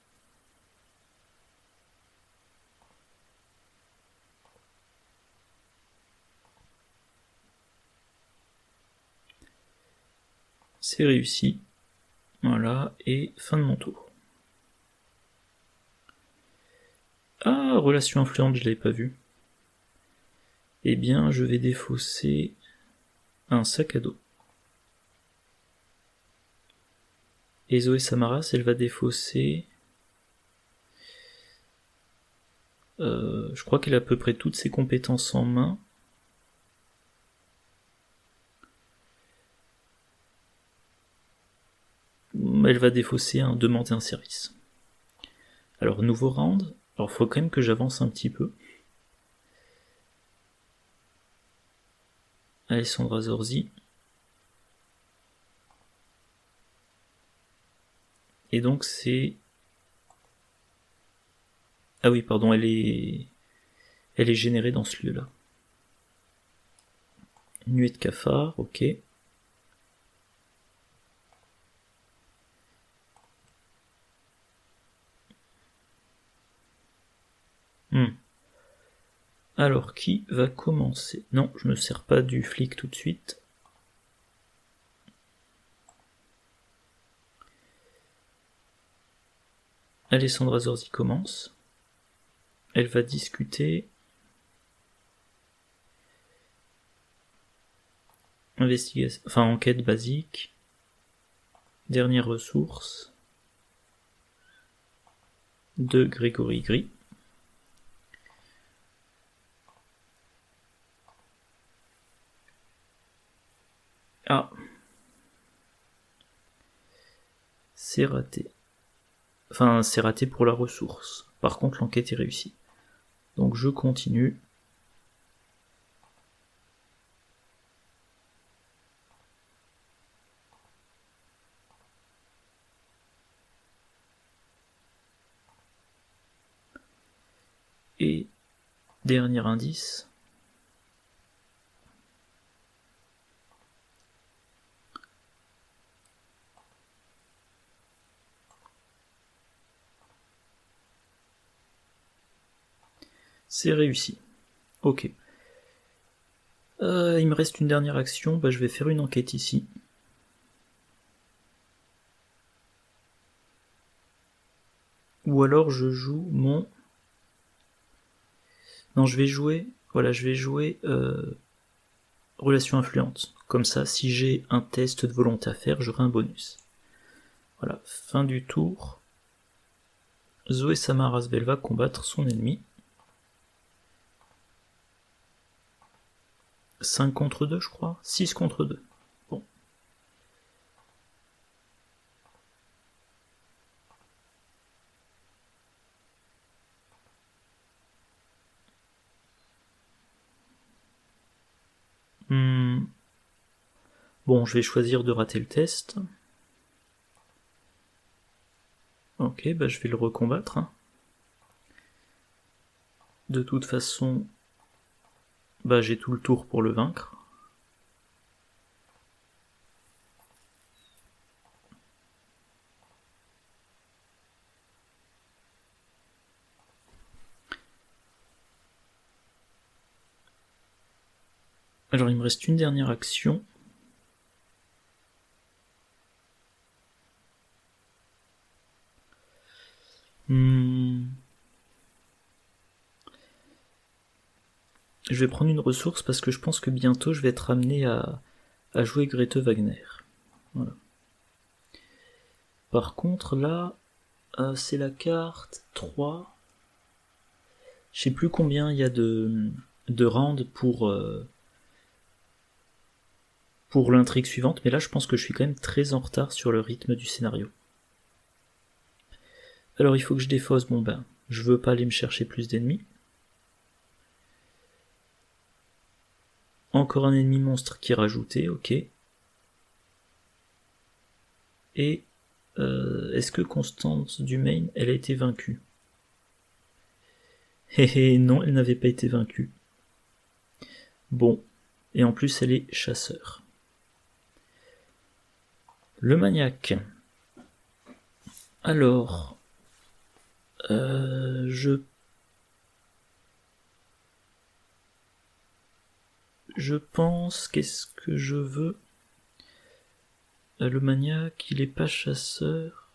Speaker 1: C'est réussi. Voilà, et fin de mon tour. Ah, relation influente, je l'avais pas vu. Eh bien, je vais défausser un sac à dos. Et Zoé Samaras, elle va défausser... je crois qu'elle a à peu près toutes ses compétences en main. Elle va défausser un demander un service. Alors, nouveau round. Alors, faut quand même que j'avance un petit peu. Alessandra Zorzi. Et donc c'est... Ah oui, pardon, elle est générée dans ce lieu-là. Nuée de cafard, ok. Alors, qui va commencer? Non, je me sers pas du flic tout de suite. Alessandra Zorzi commence. Elle va discuter. Investigation, enfin enquête basique. Dernière ressource. De Grégory Gris. Ah. C'est raté. Enfin, c'est raté pour la ressource. Par contre, l'enquête est réussie. Donc je continue. Et dernier indice. C'est réussi. Ok. Il me reste une dernière action, je vais faire une enquête ici. Ou alors je joue mon... Non, je vais jouer... Voilà, je vais jouer relation influente. Comme ça, si j'ai un test de volonté à faire, j'aurai un bonus. Voilà, fin du tour. Zoé Samarasvel va combattre son ennemi. 5 contre 2, je crois. 6 contre 2. Bon. Bon, je vais choisir de rater le test. Ok, je vais le recombattre. De toute façon, j'ai tout le tour pour le vaincre. Alors il me reste une dernière action. Je vais prendre une ressource parce que je pense que bientôt je vais être amené à jouer Grete Wagner. Voilà. Par contre là, c'est la carte 3. Je sais plus combien il y a de rounds pour l'intrigue suivante, mais là je pense que je suis quand même très en retard sur le rythme du scénario. Alors il faut que je défausse, je veux pas aller me chercher plus d'ennemis. Encore un ennemi monstre qui est rajouté, ok. Et est-ce que Constance Dumaine, elle a été vaincue? Non, elle n'avait pas été vaincue. Bon, et en plus elle est chasseur. Le maniaque. Alors, je pense, qu'est-ce que je veux? Le maniaque, il est pas chasseur.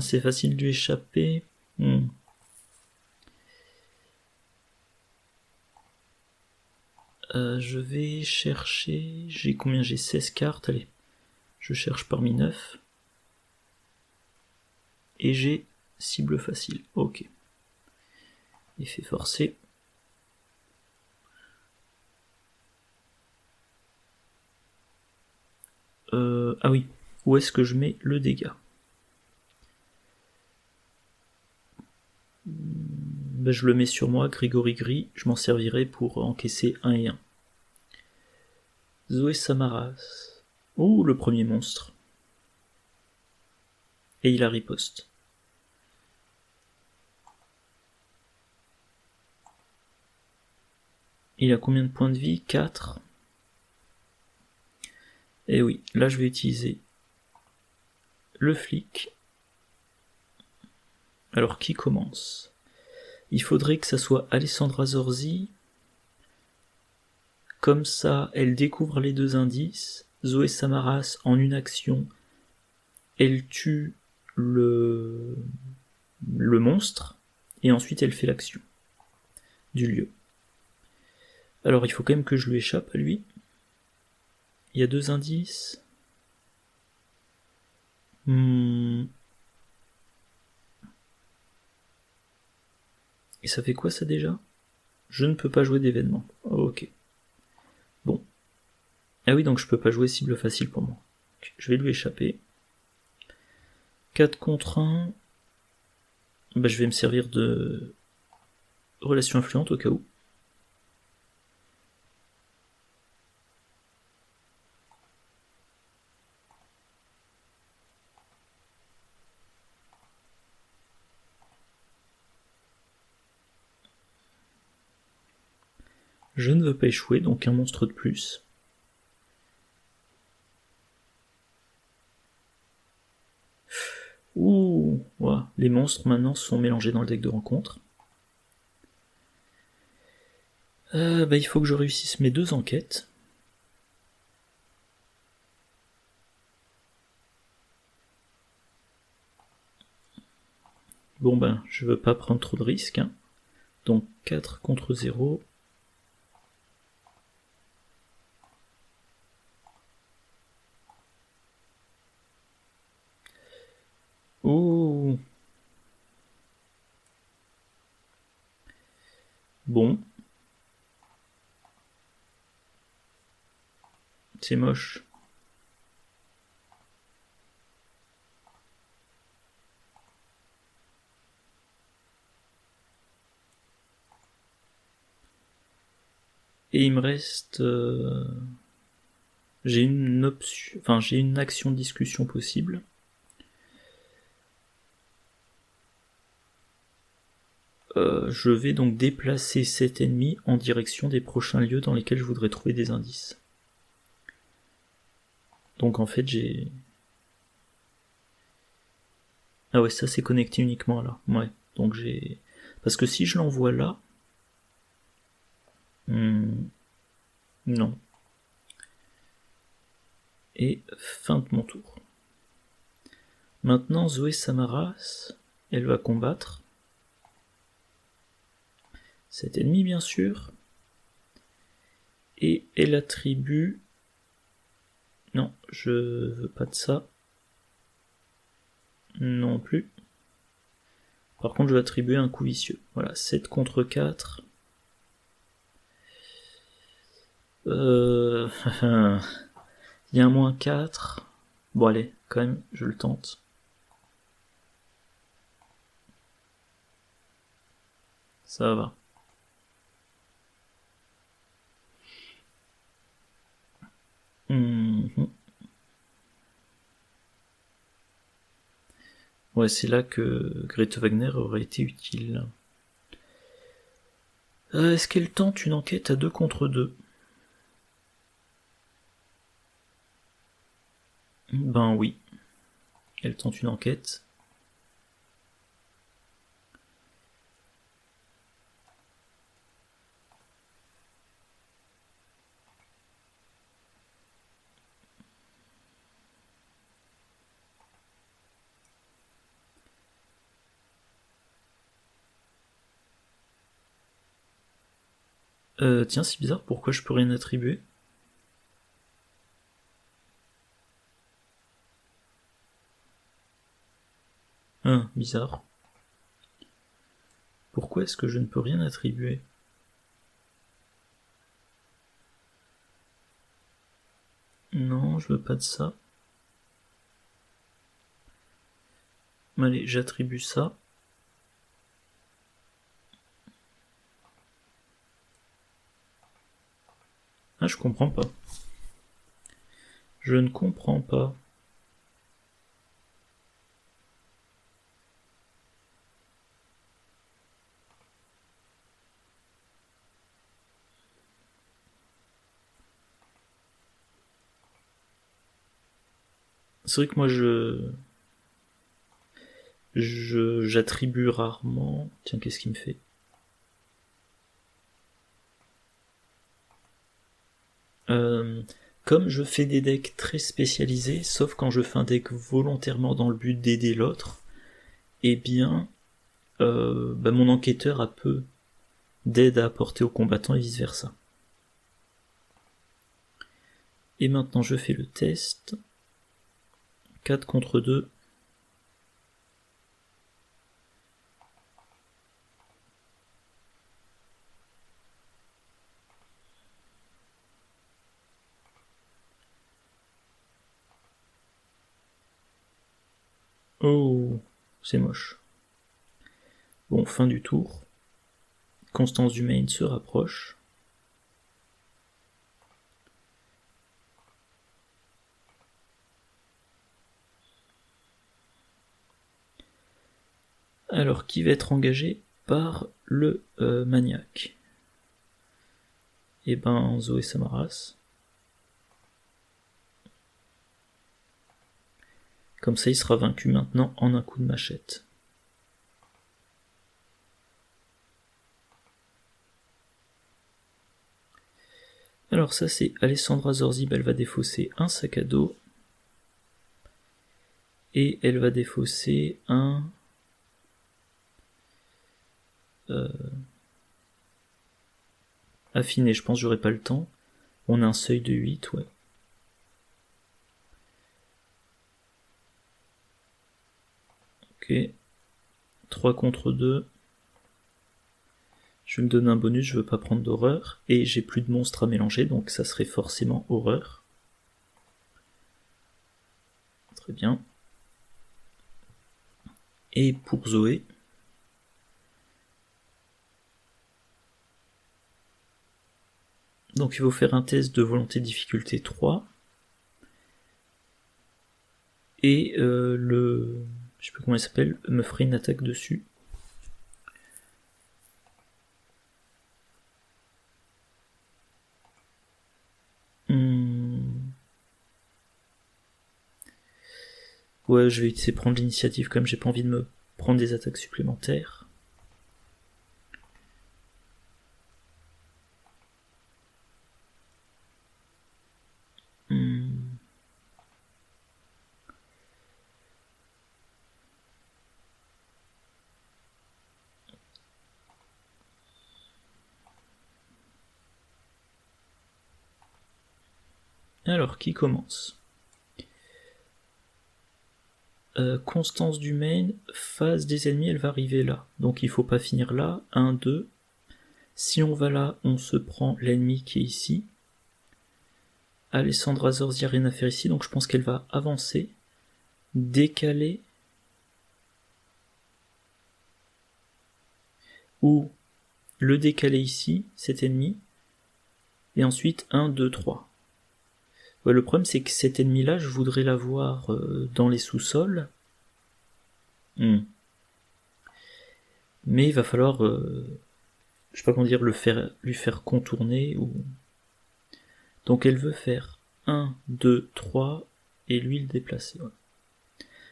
Speaker 1: C'est facile de lui échapper. Je vais chercher... J'ai combien? J'ai 16 cartes, allez. Je cherche parmi 9. Et j'ai cible facile, ok. Effet forcé. Ah oui, où est-ce que je mets le dégât? Je le mets sur moi, Grégory Gris, je m'en servirai pour encaisser 1 et 1. Zoé Samaras. Ouh, le premier monstre. Et il a riposte. Il a combien de points de vie? 4. Et oui, là je vais utiliser le flic. Alors qui commence? Il faudrait que ça soit Alessandra Zorzi. Comme ça, elle découvre les 2 indices. Zoé Samaras, en une action, elle tue le monstre, et ensuite elle fait l'action du lieu. Alors il faut quand même que je lui échappe à lui. Il y a 2 indices. Et ça fait quoi ça déjà? Je ne peux pas jouer d'événement. Oh, ok. Bon. Ah oui, donc je peux pas jouer cible facile pour moi. Je vais lui échapper. 4 contre 1. Bah, je vais me servir de relation influente au cas où. Je ne veux pas échouer, donc un monstre de plus. Ouh, voilà. Les monstres maintenant sont mélangés dans le deck de rencontre. Bah, il faut que je réussisse mes 2 enquêtes. Bon ben, je veux pas prendre trop de risques. Hein. Donc 4 contre 0. Ouh. Bon. C'est moche. Et il me reste... J'ai une option... Enfin, j'ai une action de discussion possible. Je vais donc déplacer cet ennemi en direction des prochains lieux dans lesquels je voudrais trouver des indices. Donc en fait j'ai... Ah ouais, ça c'est connecté uniquement là. Ouais, donc j'ai... Parce que si je l'envoie là... Non. Et fin de mon tour. Maintenant Zoé Samaras, elle va combattre cet ennemi bien sûr. Et elle attribue... Non, je veux pas de ça. Non plus. Par contre, je vais attribuer un coup vicieux. Voilà, 7 contre 4. Il y a un moins 4. Bon allez, quand même, je le tente. Ça va. Ouais, c'est là que Grete Wagner aurait été utile. Est-ce qu'elle tente une enquête à 2 contre 2? Ben oui. Elle tente une enquête. Tiens, c'est bizarre, pourquoi je peux rien attribuer? Bizarre. Pourquoi est-ce que je ne peux rien attribuer? Non, je veux pas de ça. Allez, j'attribue ça. Ah, je comprends pas. Je ne comprends pas. C'est vrai que moi je... j'attribue rarement... Tiens, qu'est-ce qu'il me fait? Comme je fais des decks très spécialisés, sauf quand je fais un deck volontairement dans le but d'aider l'autre, eh bien, mon enquêteur a peu d'aide à apporter aux combattants et vice versa. Et maintenant je fais le test. 4 contre 2. Oh, c'est moche. Bon, fin du tour. Constance du main se rapproche. Alors, qui va être engagé par le maniaque? Eh ben, Zoé Samaras. Comme ça, il sera vaincu maintenant en un coup de machette. Alors ça, c'est Alessandra Zorzib, elle va défausser un sac à dos. Et elle va défausser un... affiné, je pense que j'aurai pas le temps. On a un seuil de 8, ouais. Ok. 3 contre 2. Je vais me donner un bonus, je veux pas prendre d'horreur. Et j'ai plus de monstres à mélanger, donc ça serait forcément horreur. Très bien. Et pour Zoé... Donc il faut faire un test de volonté difficulté 3. Et le... je sais plus comment il s'appelle, me ferait une attaque dessus. Ouais, je vais essayer de prendre l'initiative comme j'ai pas envie de me prendre des attaques supplémentaires. Alors, qui commence? Constance du main, phase des ennemis, elle va arriver là. Donc il faut pas finir là. 1, 2. Si on va là, on se prend l'ennemi qui est ici. Alessandra Zorzi a rien à faire ici, donc je pense qu'elle va avancer. Décaler. Ou le décaler ici, cet ennemi. Et ensuite 1, 2, 3. Ouais, le problème c'est que cet ennemi là, je voudrais l'avoir dans les sous-sols. Mais il va falloir, je sais pas comment dire, lui faire contourner ou... Donc elle veut faire 1, 2, 3 et lui le déplacer. Ouais.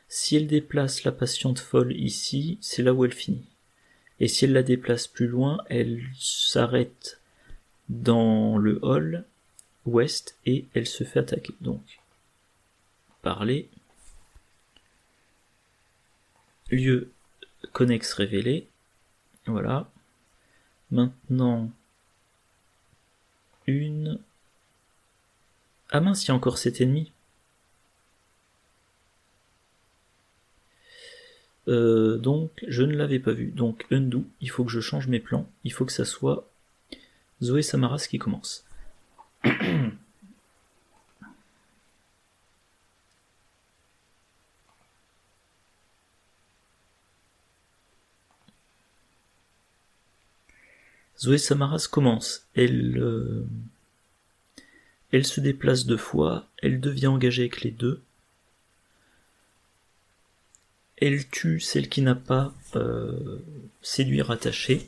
Speaker 1: Si elle déplace la patiente folle ici, c'est là où elle finit. Et si elle la déplace plus loin, elle s'arrête dans le hall ouest et elle se fait attaquer. Donc, parler. Lieu connexe révélé. Voilà. Maintenant, une... Ah mince, il y a encore cet ennemi. Donc, je ne l'avais pas vu. Donc, undo, il faut que je change mes plans. Il faut que ça soit Zoé Samaras qui commence. Zoé Samaras commence. Elle se déplace 2 fois. Elle devient engagée avec les 2. Elle tue celle qui n'a pas séduire attaché.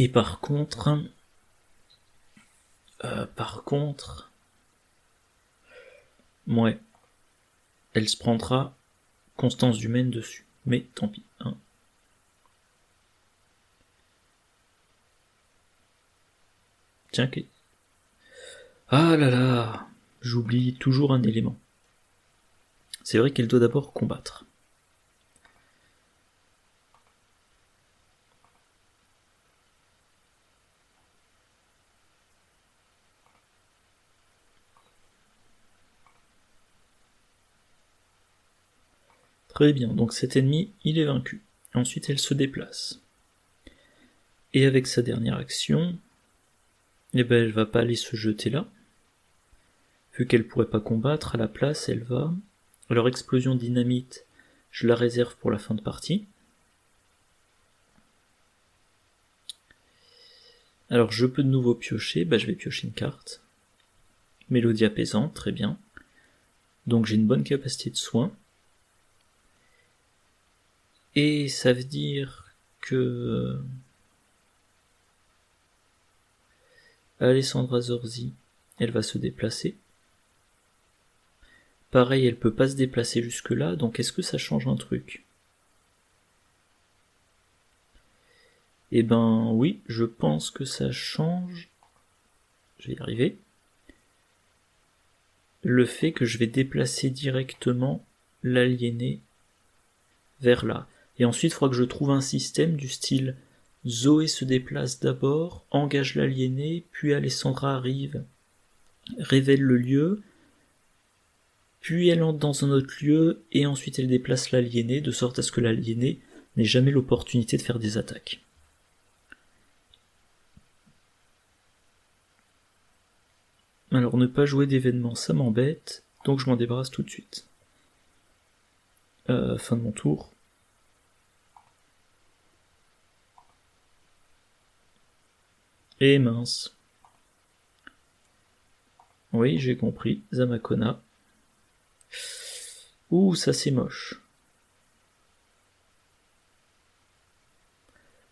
Speaker 1: Et par contre, ouais, elle se prendra Constance du Maine dessus. Mais tant pis. Hein. Tiens, ah là là, j'oublie toujours un élément. C'est vrai qu'elle doit d'abord combattre. Très bien, donc cet ennemi, il est vaincu. Ensuite, elle se déplace. Et avec sa dernière action, eh ben, elle va pas aller se jeter là. Vu qu'elle pourrait pas combattre, à la place, elle va... Alors, explosion dynamite, je la réserve pour la fin de partie. Alors, je peux de nouveau piocher, bah, je vais piocher une carte. Mélodie apaisante, très bien. Donc, j'ai une bonne capacité de soin. Et ça veut dire que... Alessandra Zorzi, elle va se déplacer. Pareil, elle peut pas se déplacer jusque là, donc est-ce que ça change un truc? Eh ben oui, je pense que ça change. Je vais y arriver. Le fait que je vais déplacer directement l'aliéné vers là. Et ensuite, il faudra que je trouve un système du style Zoé se déplace d'abord, engage l'aliéné, puis Alessandra arrive, révèle le lieu, puis elle entre dans un autre lieu, et ensuite elle déplace l'aliéné, de sorte à ce que l'aliéné n'ait jamais l'opportunité de faire des attaques. Alors ne pas jouer d'événements, ça m'embête, donc je m'en débarrasse tout de suite. Fin de mon tour. Et mince. Oui, j'ai compris, Zamakona. Ouh, ça c'est moche.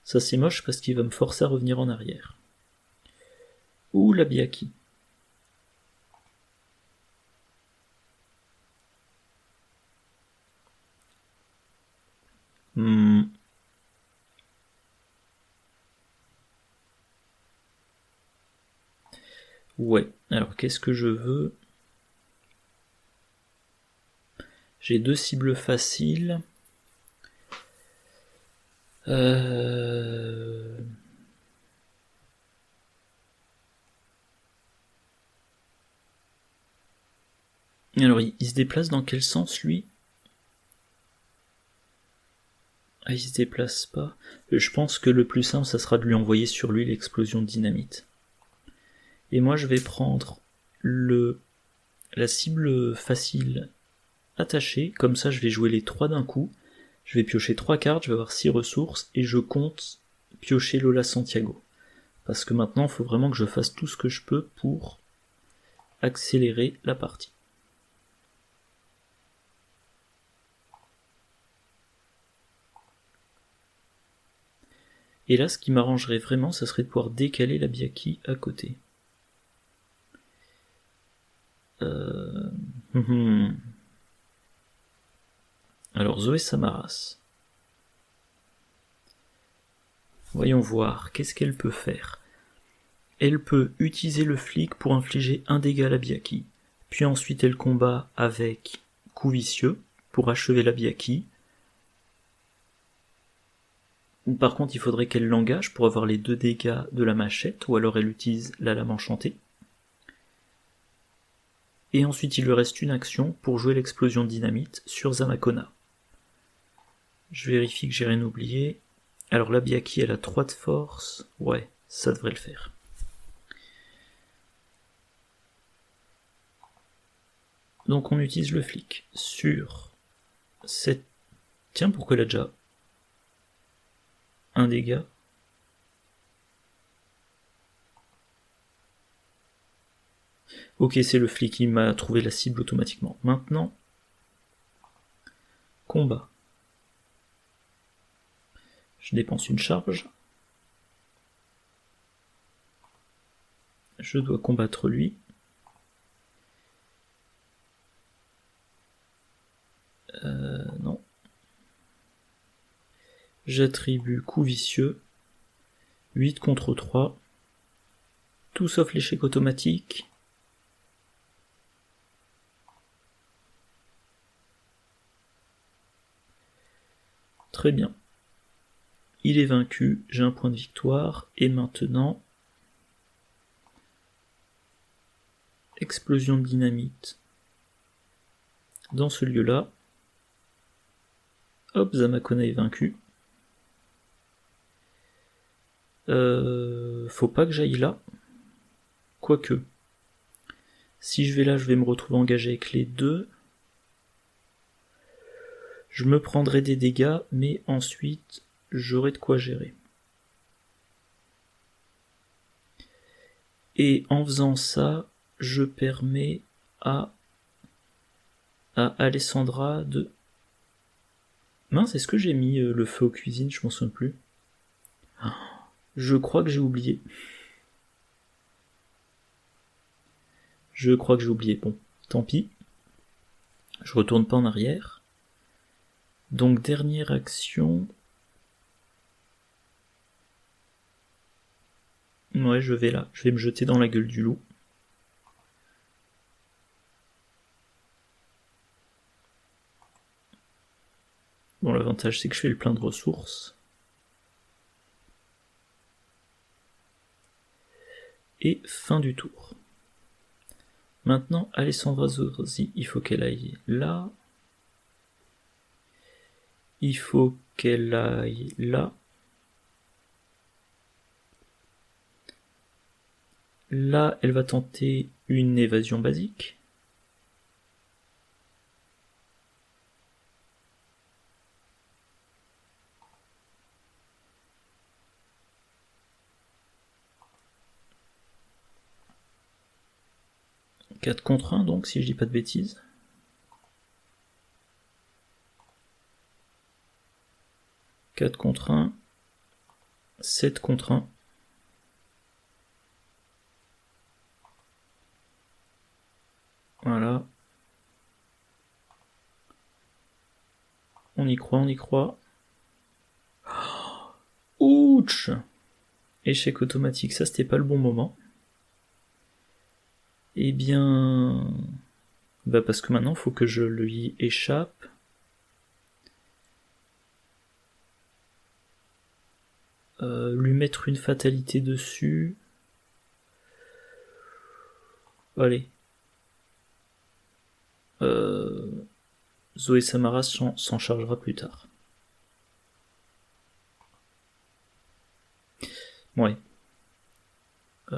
Speaker 1: Ça c'est moche parce qu'il va me forcer à revenir en arrière. Ouh, la Biaki. Ouais, alors qu'est-ce que je veux? J'ai deux cibles faciles. Alors il se déplace dans quel sens lui? Ah, il se déplace pas. Je pense que le plus simple, ça sera de lui envoyer sur lui l'explosion de dynamite. Et moi, je vais prendre la cible facile attachée. Comme ça, je vais jouer les 3 d'un coup. Je vais piocher 3 cartes, je vais avoir 6 ressources, et je compte piocher Lola Santiago. Parce que maintenant, il faut vraiment que je fasse tout ce que je peux pour accélérer la partie. Et là, ce qui m'arrangerait vraiment, ça serait de pouvoir décaler la Biaki à côté. Alors, Zoé Samaras. Voyons voir, qu'est-ce qu'elle peut faire? Elle peut utiliser le flic pour infliger un dégât à la Biaki. Puis ensuite, elle combat avec coup vicieux pour achever la Biaki. Par contre, il faudrait qu'elle l'engage pour avoir les 2 dégâts de la machette, ou alors elle utilise la lame enchantée. Et ensuite, il lui reste une action pour jouer l'explosion de dynamite sur Zamakona. Je vérifie que j'ai rien oublié. Alors la Biaki, elle a 3 de force. Ouais, ça devrait le faire. Donc on utilise le flic sur cette... Tiens, pourquoi elle a déjà un dégât? Ok, c'est le flic qui m'a trouvé la cible automatiquement. Maintenant, combat. Je dépense une charge. je dois combattre lui. Non. J'attribue coup vicieux. 8 contre 3. Tout sauf l'échec automatique. Très bien. Il est vaincu, j'ai un point de victoire, et maintenant... Explosion de dynamite. Dans ce lieu-là. Hop, Zamakona est vaincu. Faut pas que j'aille là. Quoique. Si je vais là, je vais me retrouver engagé avec les deux. Je me prendrai des dégâts, mais ensuite, j'aurai de quoi gérer. Et en faisant ça, je permets à Alessandra de... Mince, est-ce que j'ai mis le feu aux cuisines? Je m'en souviens plus. Je crois que j'ai oublié. Bon, tant pis. Je retourne pas en arrière. Donc, dernière action... Ouais, je vais là. Je vais me jeter dans la gueule du loup. Bon, l'avantage, c'est que je fais le plein de ressources. Et fin du tour. Maintenant, Alessandra Zorzi, il faut qu'elle aille là. Il faut qu'elle aille là. Là, elle va tenter une évasion basique. « 4 contre 1, donc, si je dis pas de bêtises. « 4 contre 1. 7 contre 1. Voilà. On y croit, on y croit. Ouch! Échec automatique, ça c'était pas le bon moment. Eh bien... Bah parce que maintenant, faut que je lui échappe. Lui mettre une fatalité dessus. Allez. Zoé Samaras s'en chargera plus tard. Ouais.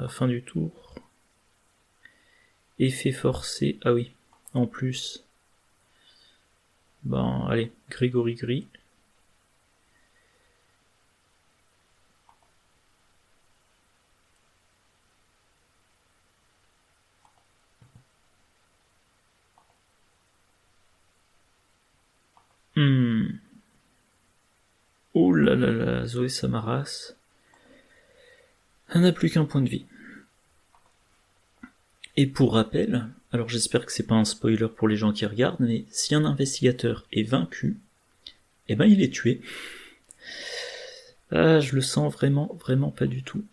Speaker 1: Fin du tour. Effet forcé. Ah oui. En plus. Ben, allez. Grégory Gris. Oh là là là, Zoé Samaras. Elle n'a plus qu'un point de vie. Et pour rappel, alors j'espère que c'est pas un spoiler pour les gens qui regardent, mais si un investigateur est vaincu, eh ben il est tué. Ah, je le sens vraiment, vraiment pas du tout.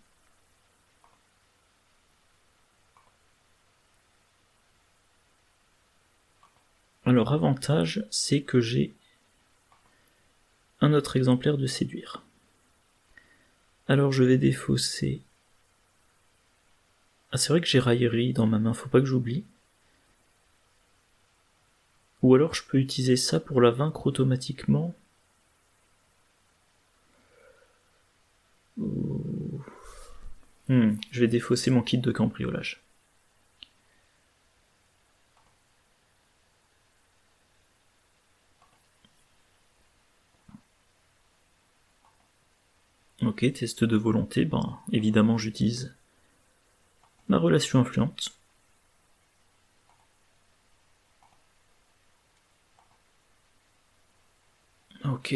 Speaker 1: Alors avantage, c'est que j'ai un autre exemplaire de séduire. Alors je vais défausser... Ah c'est vrai que j'ai raillerie dans ma main, faut pas que j'oublie. Ou alors je peux utiliser ça pour la vaincre automatiquement. Je vais défausser mon kit de cambriolage. Ok, test de volonté, ben évidemment j'utilise ma relation influente. Ok.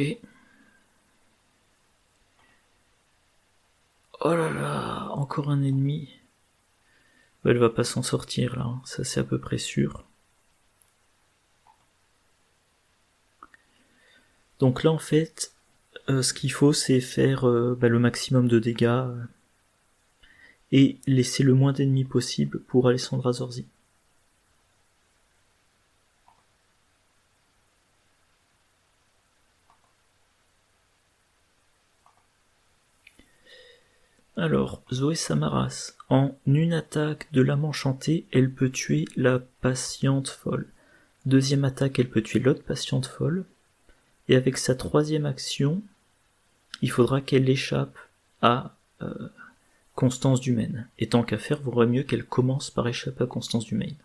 Speaker 1: Oh là là, encore un ennemi. Elle va pas s'en sortir là, hein. Ça c'est à peu près sûr. Donc là en fait, ce qu'il faut c'est faire le maximum de dégâts et laisser le moins d'ennemis possible pour Alessandra Zorzi. Alors, Zoé Samaras, en une attaque de l'âme enchantée, elle peut tuer la patiente folle. Deuxième attaque, elle peut tuer l'autre patiente folle. Et avec sa troisième action, il faudra qu'elle échappe à Constance Dumaine. Et tant qu'à faire, vaudrait mieux qu'elle commence par échapper à Constance Dumaine.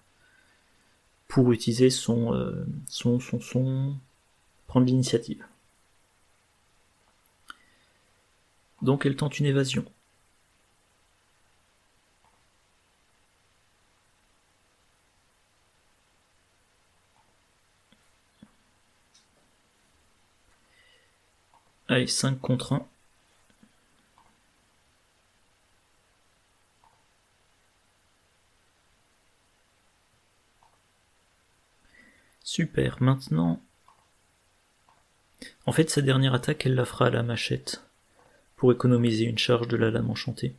Speaker 1: Pour utiliser prendre l'initiative. Donc elle tente une évasion. Allez, 5 contre 1. Super, maintenant... En fait, sa dernière attaque, elle la fera à la machette, pour économiser une charge de la lame enchantée.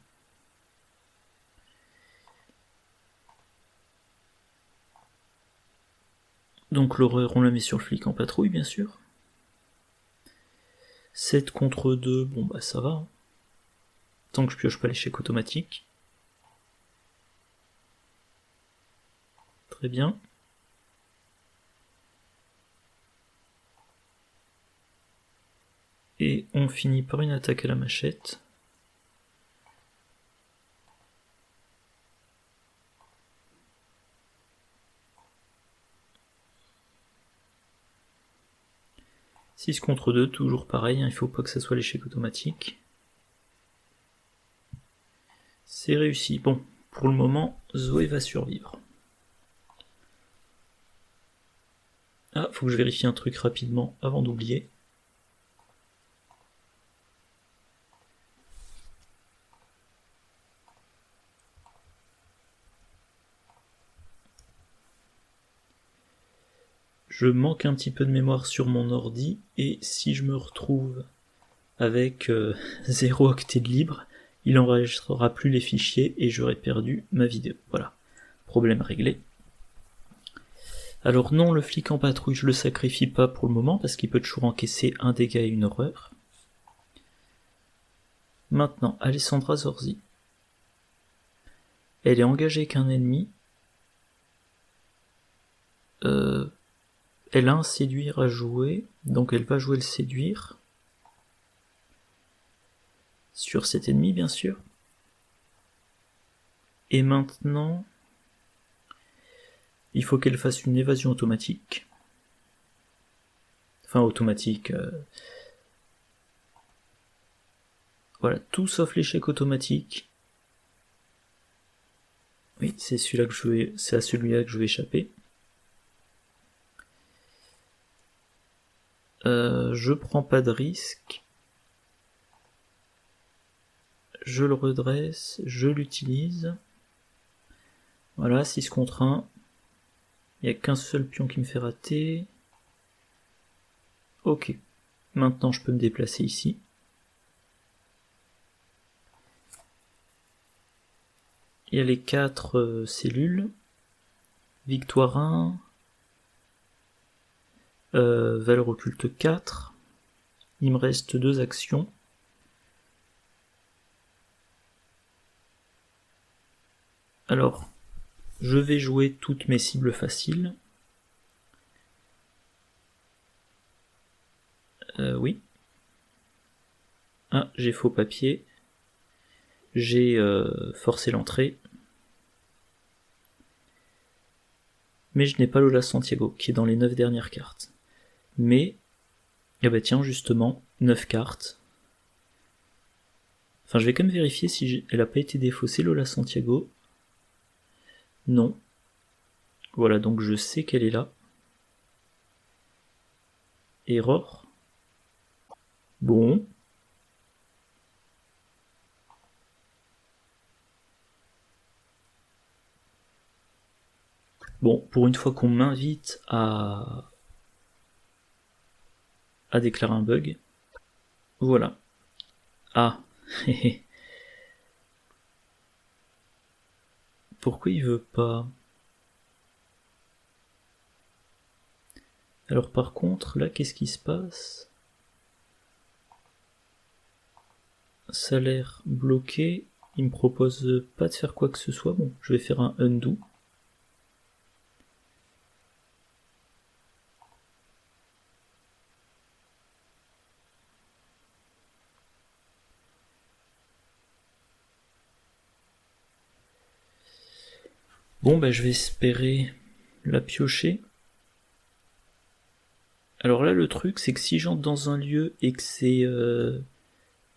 Speaker 1: Donc l'horreur, on la met sur le flic en patrouille, bien sûr. 7 contre 2, bon bah ça va. Hein. Tant que je pioche pas l'échec automatique. Très bien. Et on finit par une attaque à la machette. « 6 contre 2, toujours pareil, hein, il faut pas que ça soit l'échec automatique. C'est réussi. Bon, pour le moment, Zoé va survivre. Ah, faut que je vérifie un truc rapidement avant d'oublier. Je manque un petit peu de mémoire sur mon ordi, et si je me retrouve avec 0 octet de libre, il n'enregistrera plus les fichiers et j'aurai perdu ma vidéo. Voilà, problème réglé. Alors non, le flic en patrouille, je le sacrifie pas pour le moment, parce qu'il peut toujours encaisser un dégât et une horreur. Maintenant, Alessandra Zorzi. Elle est engagée avec un ennemi. Elle a un séduire à jouer, donc elle va jouer le séduire. Sur cet ennemi, bien sûr. Et maintenant, il faut qu'elle fasse une évasion automatique. Enfin, automatique. Voilà, tout sauf l'échec automatique. Oui, c'est à celui-là que je vais échapper. Je prends pas de risque. Je le redresse, je l'utilise. Voilà, 6 contre 1. Il n'y a qu'un seul pion qui me fait rater. Ok. Maintenant, je peux me déplacer ici. Il y a les 4 cellules. Victoire 1. Valeur occulte 4. Il me reste 2 actions. Alors, je vais jouer toutes mes cibles faciles. Oui. Ah, j'ai faux papier. J'ai forcé l'entrée. Mais je n'ai pas Lola Santiago, qui est dans les 9 dernières cartes. Mais, ah bah tiens, justement, 9 cartes. Enfin, je vais quand même vérifier si elle n'a pas été défaussée, Lola Santiago. Non. Voilà, donc je sais qu'elle est là. Error. Bon. Bon, pour une fois qu'on m'invite à déclarer un bug, voilà. Ah, pourquoi il veut pas? Alors par contre, là, qu'est-ce qui se passe? Salaire bloqué, il me propose pas de faire quoi que ce soit. Bon, je vais faire un undo. Bon, bah je vais espérer la piocher. Alors là, le truc, c'est que si j'entre dans un lieu et que c'est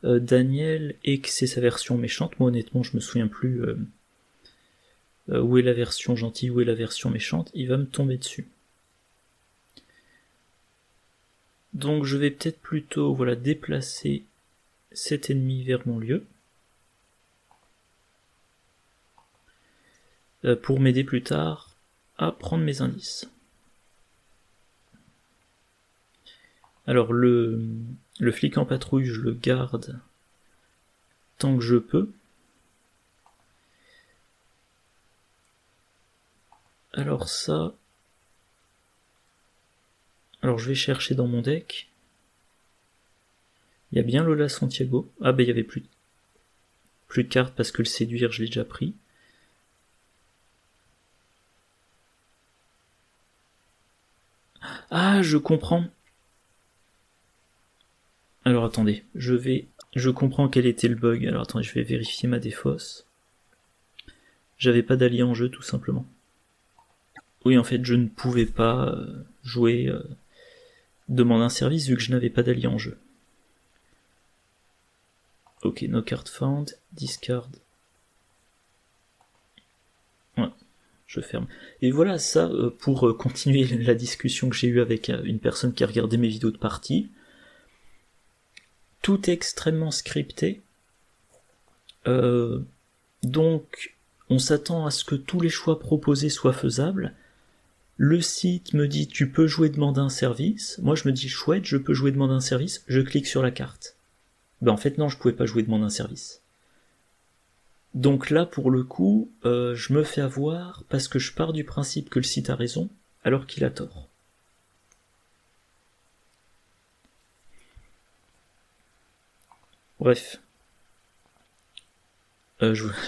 Speaker 1: Daniel et que c'est sa version méchante, moi honnêtement, je me souviens plus où est la version gentille, où est la version méchante, il va me tomber dessus. Donc je vais peut-être plutôt voilà, déplacer cet ennemi vers mon lieu. Pour m'aider plus tard à prendre mes indices. Alors le flic en patrouille, je le garde tant que je peux. Alors ça... Alors je vais chercher dans mon deck. Il y a bien Lola Santiago. Ah bah il y avait plus de cartes parce que le séduire je l'ai déjà pris. Ah, je comprends. Alors attendez, je comprends quel était le bug. Alors attendez, je vais vérifier ma défausse. J'avais pas d'allié en jeu tout simplement. Oui, en fait, je ne pouvais pas jouer demande un service vu que je n'avais pas d'allié en jeu. Ok, no card found, discard. Ouais, je ferme. Et voilà, ça, pour continuer la discussion que j'ai eue avec une personne qui a regardé mes vidéos de partie, tout est extrêmement scripté. Donc, on s'attend à ce que tous les choix proposés soient faisables. Le site me dit tu peux jouer demander un service. Moi je me dis chouette, je peux jouer demander un service. Je clique sur la carte. Ben en fait non, je pouvais pas jouer demander un service. Donc là pour le coup, je me fais avoir parce que je pars du principe que le site a raison alors qu'il a tort. Bref.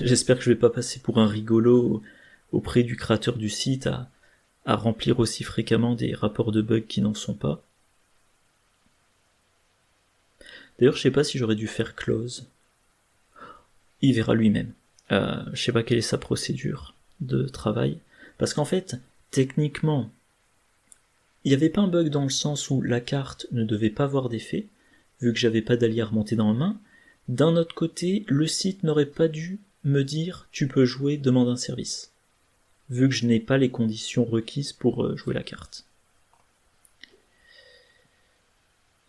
Speaker 1: J'espère que je vais pas passer pour un rigolo auprès du créateur du site à remplir aussi fréquemment des rapports de bugs qui n'en sont pas. D'ailleurs, je sais pas si j'aurais dû faire close. Il verra lui-même. Je sais pas quelle est sa procédure de travail. Parce qu'en fait, techniquement, il n'y avait pas un bug dans le sens où la carte ne devait pas avoir d'effet, vu que j'avais pas d'allié à remonter dans la main. D'un autre côté, le site n'aurait pas dû me dire tu peux jouer, demande un service, vu que je n'ai pas les conditions requises pour jouer la carte.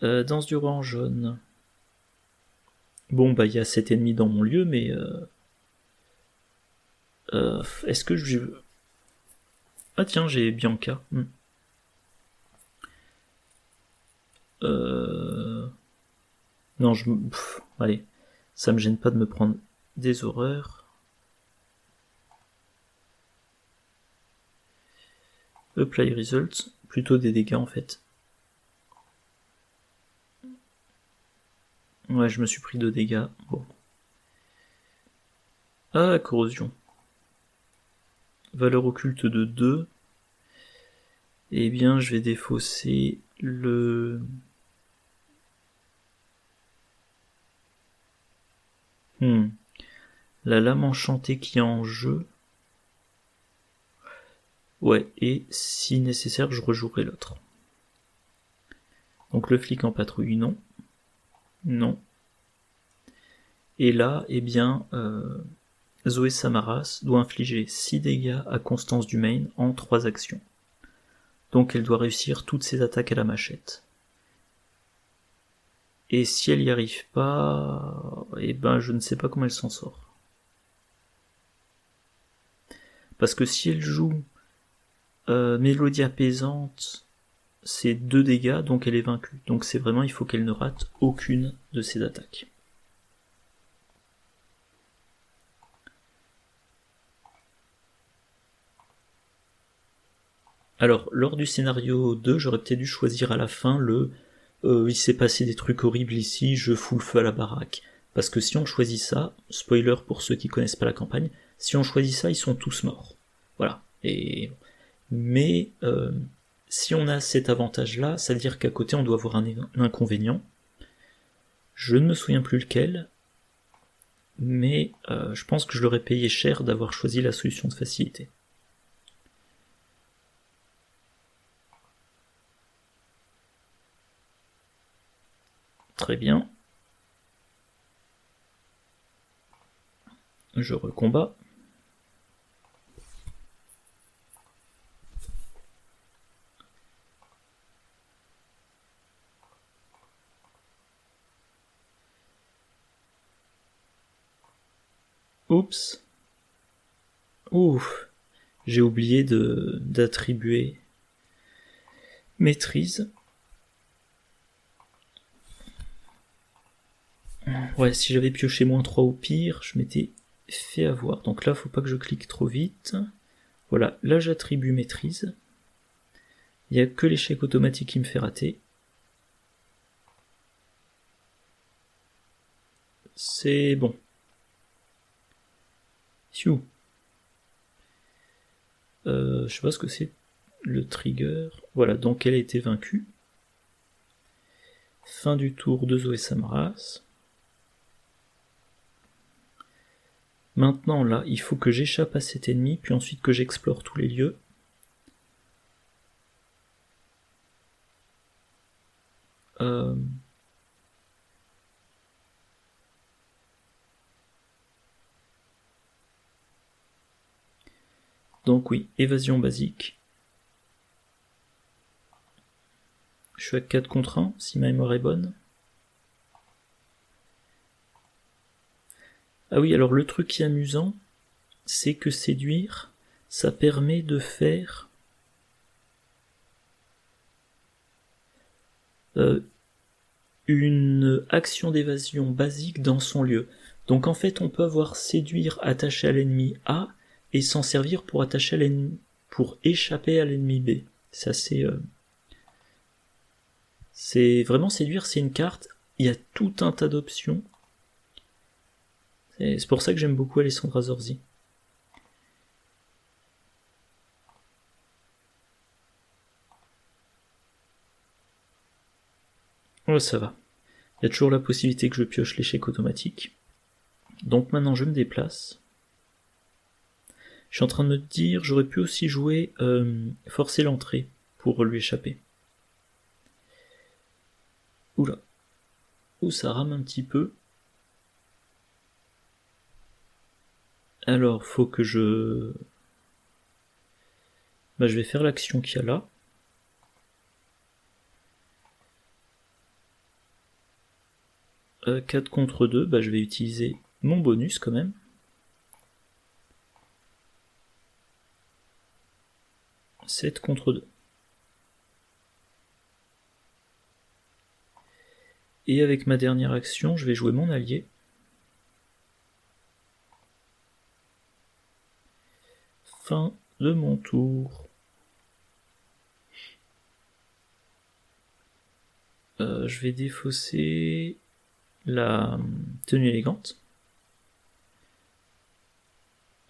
Speaker 1: Danse du roi en jaune. Bon, bah il y a 7 ennemis dans mon lieu, mais est-ce que je... Ah tiens, j'ai Bianca. Non, allez, ça me gêne pas de me prendre des horreurs. Apply results, plutôt des dégâts en fait. Ouais, je me suis pris 2 dégâts. Bon. Ah, corrosion. Valeur occulte de 2. Eh bien, je vais défausser le... La lame enchantée qui est en jeu. Ouais, et si nécessaire, je rejouerai l'autre. Donc le flic en patrouille, non. Non. Et là, eh bien, Zoé Samaras doit infliger 6 dégâts à Constance du Maine en 3 actions. Donc elle doit réussir toutes ses attaques à la machette. Et si elle y arrive pas, eh ben je ne sais pas comment elle s'en sort. Parce que si elle joue Mélodie apaisante, c'est 2 dégâts, donc elle est vaincue. Donc c'est vraiment, il faut qu'elle ne rate aucune de ses attaques. Alors, lors du scénario 2, j'aurais peut-être dû choisir à la fin il s'est passé des trucs horribles ici, je fous le feu à la baraque. Parce que si on choisit ça, spoiler pour ceux qui connaissent pas la campagne, si on choisit ça, ils sont tous morts. Voilà. Mais si on a cet avantage-là, ça veut dire qu'à côté on doit avoir un inconvénient. Je ne me souviens plus lequel, mais je pense que je l'aurais payé cher d'avoir choisi la solution de facilité. Très bien. Je recombats. Oups. Ouf. J'ai oublié d'attribuer maîtrise. Ouais, si j'avais pioché -3 au pire, je m'étais fait avoir. Donc là, faut pas que je clique trop vite. Voilà, là j'attribue maîtrise. Il n'y a que l'échec automatique qui me fait rater. C'est bon. Siou. Je sais pas ce que c'est le trigger. Voilà, donc elle a été vaincue. Fin du tour de Zoé Samaras. Maintenant là, il faut que j'échappe à cet ennemi, puis ensuite que j'explore tous les lieux. Donc oui, évasion basique. Je suis à 4 contre 1, si ma mémoire est bonne. Ah oui, alors le truc qui est amusant, c'est que séduire, ça permet de faire une action d'évasion basique dans son lieu. Donc en fait, on peut avoir séduire attaché à l'ennemi A et s'en servir pour attacher à l'ennemi, pour échapper à l'ennemi B. C'est assez. C'est vraiment séduire, c'est une carte. Il y a tout un tas d'options. C'est pour ça que j'aime beaucoup Alessandra Zorzi. Oh, ça va. Il y a toujours la possibilité que je pioche l'échec automatique. Donc maintenant je me déplace. Je suis en train de me dire, j'aurais pu aussi jouer forcer l'entrée pour lui échapper. Oula. Ouh, ça rame un petit peu. Alors, faut que je... Bah, je vais faire l'action qu'il y a là. Euh, 4 contre 2, bah, je vais utiliser mon bonus quand même. « 7 contre 2. Et avec ma dernière action, je vais jouer mon allié. Fin de mon tour. Je vais défausser la tenue élégante.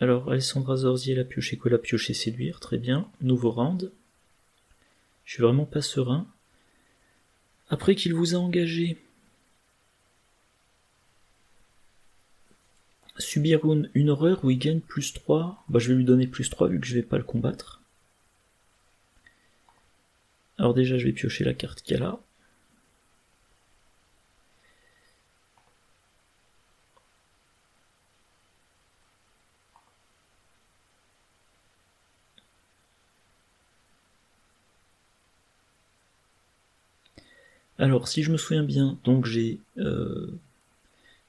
Speaker 1: Alors, Alessandra Zorzi, elle a pioché quoi? Elle a pioché séduire, très bien. Nouveau round. Je suis vraiment pas serein. Après qu'il vous a engagé, subir une horreur où il gagne +3, bah je vais lui donner +3 vu que je vais pas le combattre. Alors déjà je vais piocher la carte qu'il y a là. Alors si je me souviens bien, donc j'ai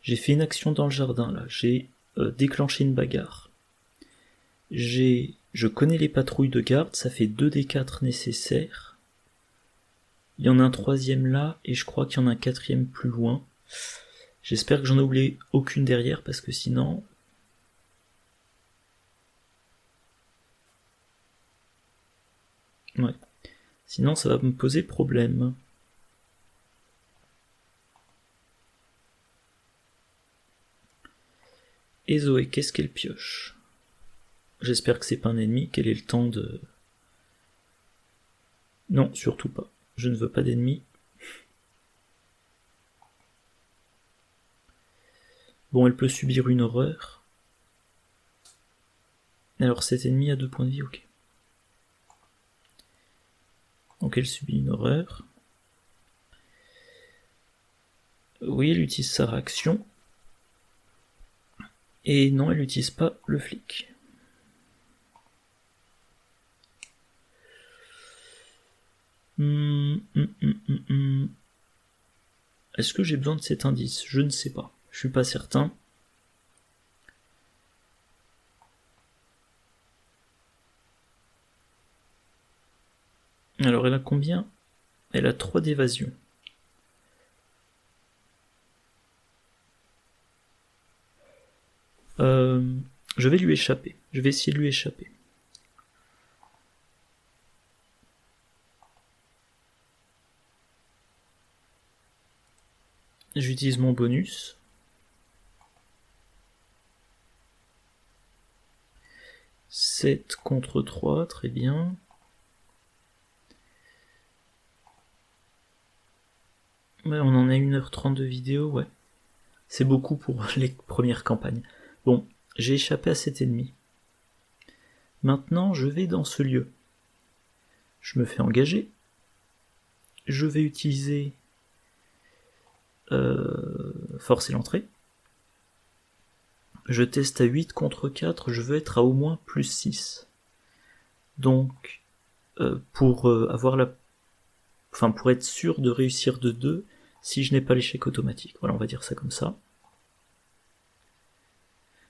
Speaker 1: fait une action dans le jardin là, j'ai déclenché une bagarre. J'ai Je connais les patrouilles de garde, ça fait 2d4 nécessaires. Il y en a un troisième là, et je crois qu'il y en a un quatrième plus loin. J'espère que j'en ai oublié aucune derrière, parce que sinon... Ouais. Sinon ça va me poser problème. Et Zoé, qu'est-ce qu'elle pioche? J'espère que c'est pas un ennemi, qu'elle ait le temps de... Non, surtout pas. Je ne veux pas d'ennemis. Bon, elle peut subir une horreur. Alors cet ennemi a 2 points de vie, ok. Donc elle subit une horreur. Oui, elle utilise sa réaction. Et non, elle n'utilise pas le flic. Est-ce que j'ai besoin de cet indice? Je ne sais pas. Je suis pas certain. Alors elle a combien? Elle a 3 d'évasion. Je vais lui échapper. Je vais essayer de lui échapper. J'utilise mon bonus. « 7 contre 3, très bien. Ouais, on en a 1h30 de vidéo, ouais. C'est beaucoup pour les premières campagnes. Bon, j'ai échappé à cet ennemi. Maintenant, je vais dans ce lieu. Je me fais engager. Je vais utiliser forcer l'entrée. Je teste à 8 contre 4, je veux être à au moins plus 6. Donc, pour avoir la... Enfin, pour être sûr de réussir de 2, si je n'ai pas l'échec automatique. Voilà, on va dire ça comme ça.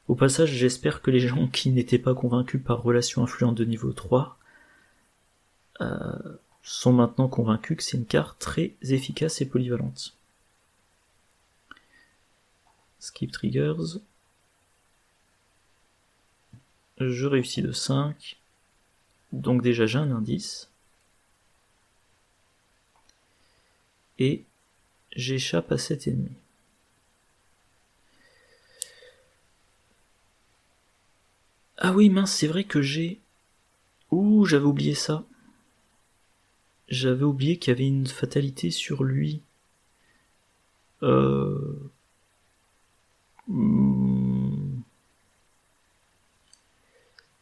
Speaker 1: Au passage, j'espère que les gens qui n'étaient pas convaincus par relation influente de niveau 3 sont maintenant convaincus que c'est une carte très efficace et polyvalente. Skip triggers. Je réussis de 5. Donc déjà j'ai un indice. Et j'échappe à cet ennemi. Ah oui, mince, c'est vrai que j'ai... Ouh, j'avais oublié ça. J'avais oublié qu'il y avait une fatalité sur lui.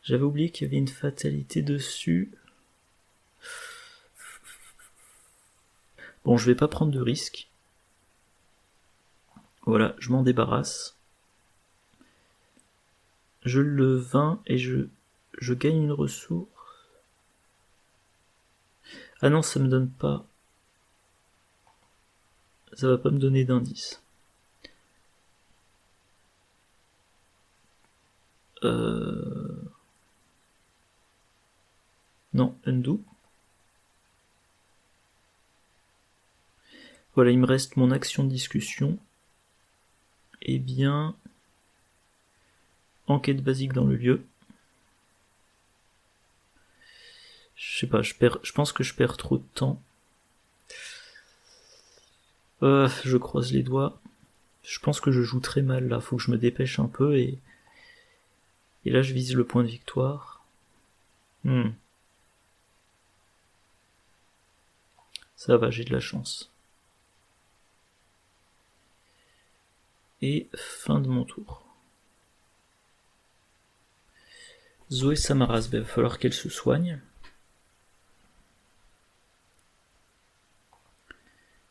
Speaker 1: J'avais oublié qu'il y avait une fatalité dessus. Bon, je vais pas prendre de risque. Voilà, je m'en débarrasse. Je le vainc et je gagne une ressource. Ah non, ça me donne pas... Ça va pas me donner d'indice. Non, undo. Voilà, il me reste mon action de discussion. Eh bien... Enquête basique dans le lieu. Je sais pas, je pense que je perds trop de temps. Je croise les doigts. Je pense que je joue très mal là, faut que je me dépêche un peu et là je vise le point de victoire. Ça va, j'ai de la chance. Et fin de mon tour. Zoé Samaras, il va falloir qu'elle se soigne.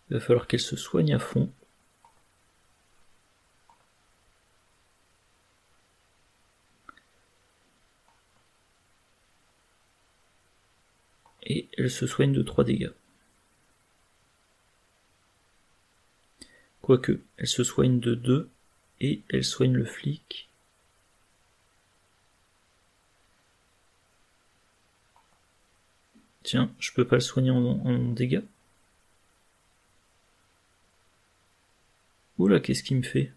Speaker 1: Il va falloir qu'elle se soigne à fond. Et elle se soigne de 3 dégâts. Quoique, elle se soigne de 2 et elle soigne le flic. Tiens, je peux pas le soigner en dégâts. Oula, qu'est-ce qu'il me fait?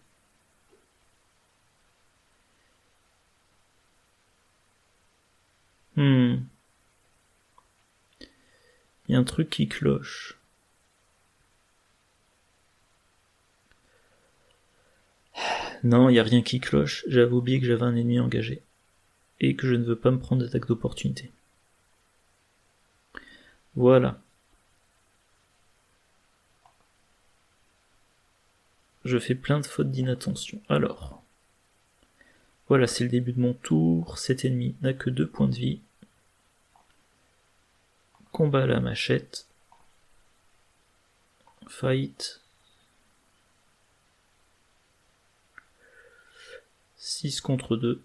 Speaker 1: Il y a un truc qui cloche. Non, il y a rien qui cloche. J'avais oublié que j'avais un ennemi engagé. Et que je ne veux pas me prendre d'attaque d'opportunité. Voilà. Je fais plein de fautes d'inattention. Alors. Voilà, c'est le début de mon tour. Cet ennemi n'a que 2 points de vie. Combat à la machette. Fight. 6 contre 2.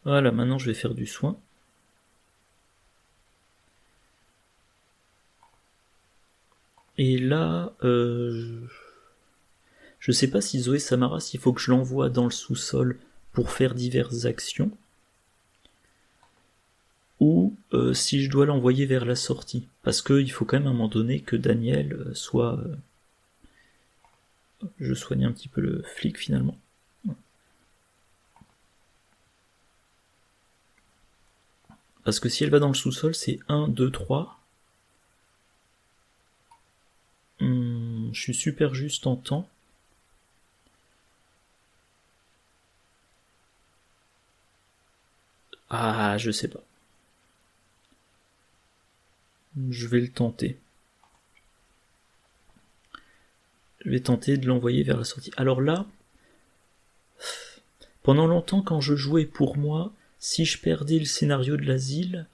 Speaker 1: Voilà, maintenant je vais faire du soin. Et là, je sais pas si Zoé Samaras, il faut que je l'envoie dans le sous-sol pour faire diverses actions, ou si je dois l'envoyer vers la sortie, parce qu'il faut quand même à un moment donné que Daniel soit... Je soigne un petit peu le flic finalement. Parce que si elle va dans le sous-sol, c'est 1, 2, 3. Je suis super juste en temps. Ah, je sais pas. Je vais le tenter. Je vais tenter de l'envoyer vers la sortie. Alors là, pendant longtemps quand je jouais pour moi, si je perdais le scénario de l'asile,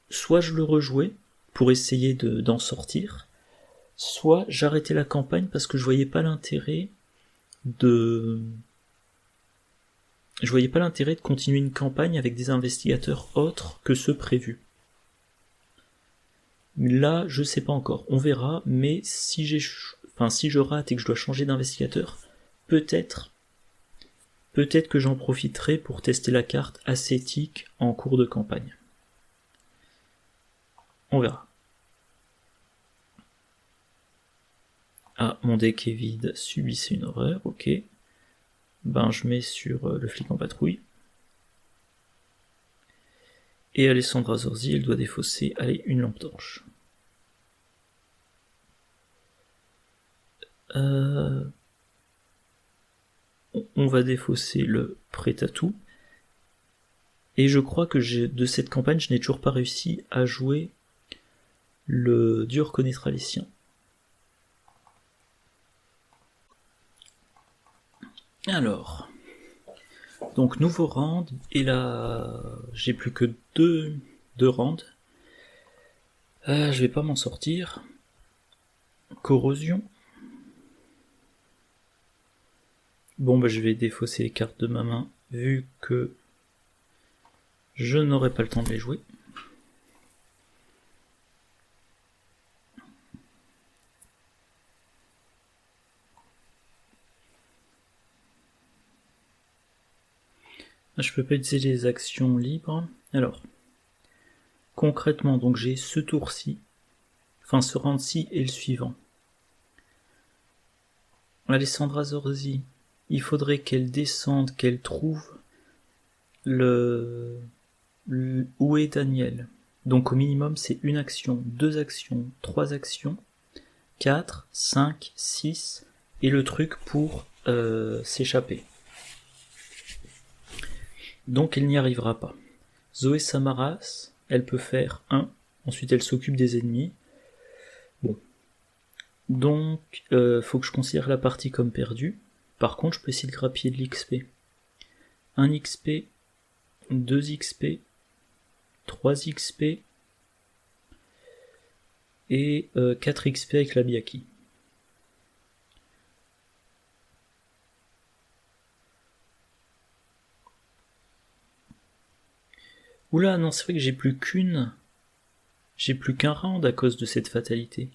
Speaker 1: soit je le rejouais pour essayer d'en sortir, soit j'arrêtais la campagne parce que je voyais pas l'intérêt de... Je voyais pas l'intérêt de continuer une campagne avec des investigateurs autres que ceux prévus. Là, je sais pas encore, on verra, mais si je rate et que je dois changer d'investigateur, peut-être que j'en profiterai pour tester la carte ascétique en cours de campagne. On verra. Ah, mon deck est vide, subissez une horreur, ok. Ben, je mets sur le flic en patrouille. Et Alessandra Zorzi, elle doit défausser, allez, une lampe torche. On va défausser le prêt-à-tout. Et je crois que de cette campagne, je n'ai toujours pas réussi à jouer le dieu reconnaîtra les siens. Alors, donc nouveau round, et là, j'ai plus que deux rounds. Je vais pas m'en sortir. Corrosion. Bon, bah je vais défausser les cartes de ma main, vu que je n'aurai pas le temps de les jouer. Je peux pas utiliser les actions libres. Alors, concrètement, donc j'ai ce tour-ci, enfin ce round-ci et le suivant. Alessandra Zorzi, il faudrait qu'elle descende, qu'elle trouve où est Daniel. Donc au minimum c'est une action, 2 actions, 3 actions, 4, 5, 6, et le truc pour s'échapper. Donc elle n'y arrivera pas. Zoé Samaras, elle peut faire 1, ensuite elle s'occupe des ennemis. Bon. Donc faut que je considère la partie comme perdue. Par contre je peux essayer de grappiller de l'XP. 1 XP, 2 XP, 3 XP, et 4 XP avec la Biaki. Oula, non, c'est vrai que j'ai plus qu'une J'ai plus qu'un round à cause de cette fatalité.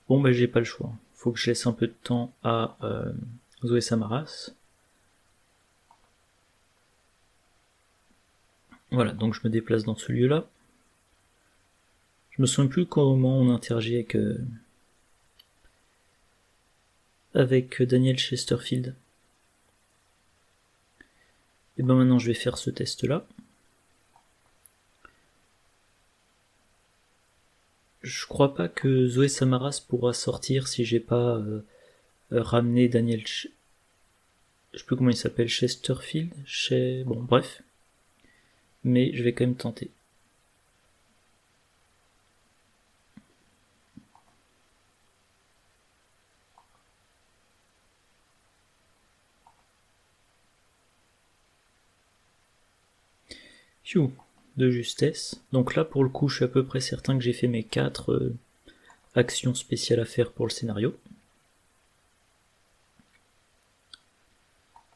Speaker 1: Bon bah j'ai pas le choix. Faut que je laisse un peu de temps à Zoé Samaras. Voilà, donc je me déplace dans ce lieu-là. Je me souviens plus comment on interagit avec Daniel Chesterfield. Et ben maintenant je vais faire ce test-là. Je crois pas que Zoé Samaras pourra sortir si j'ai pas ramené Daniel... Je sais plus comment il s'appelle, Chesterfield. Bon, bref. Mais je vais quand même tenter. Phew, de justesse. Donc là, pour le coup, je suis à peu près certain que j'ai fait mes 4 actions spéciales à faire pour le scénario.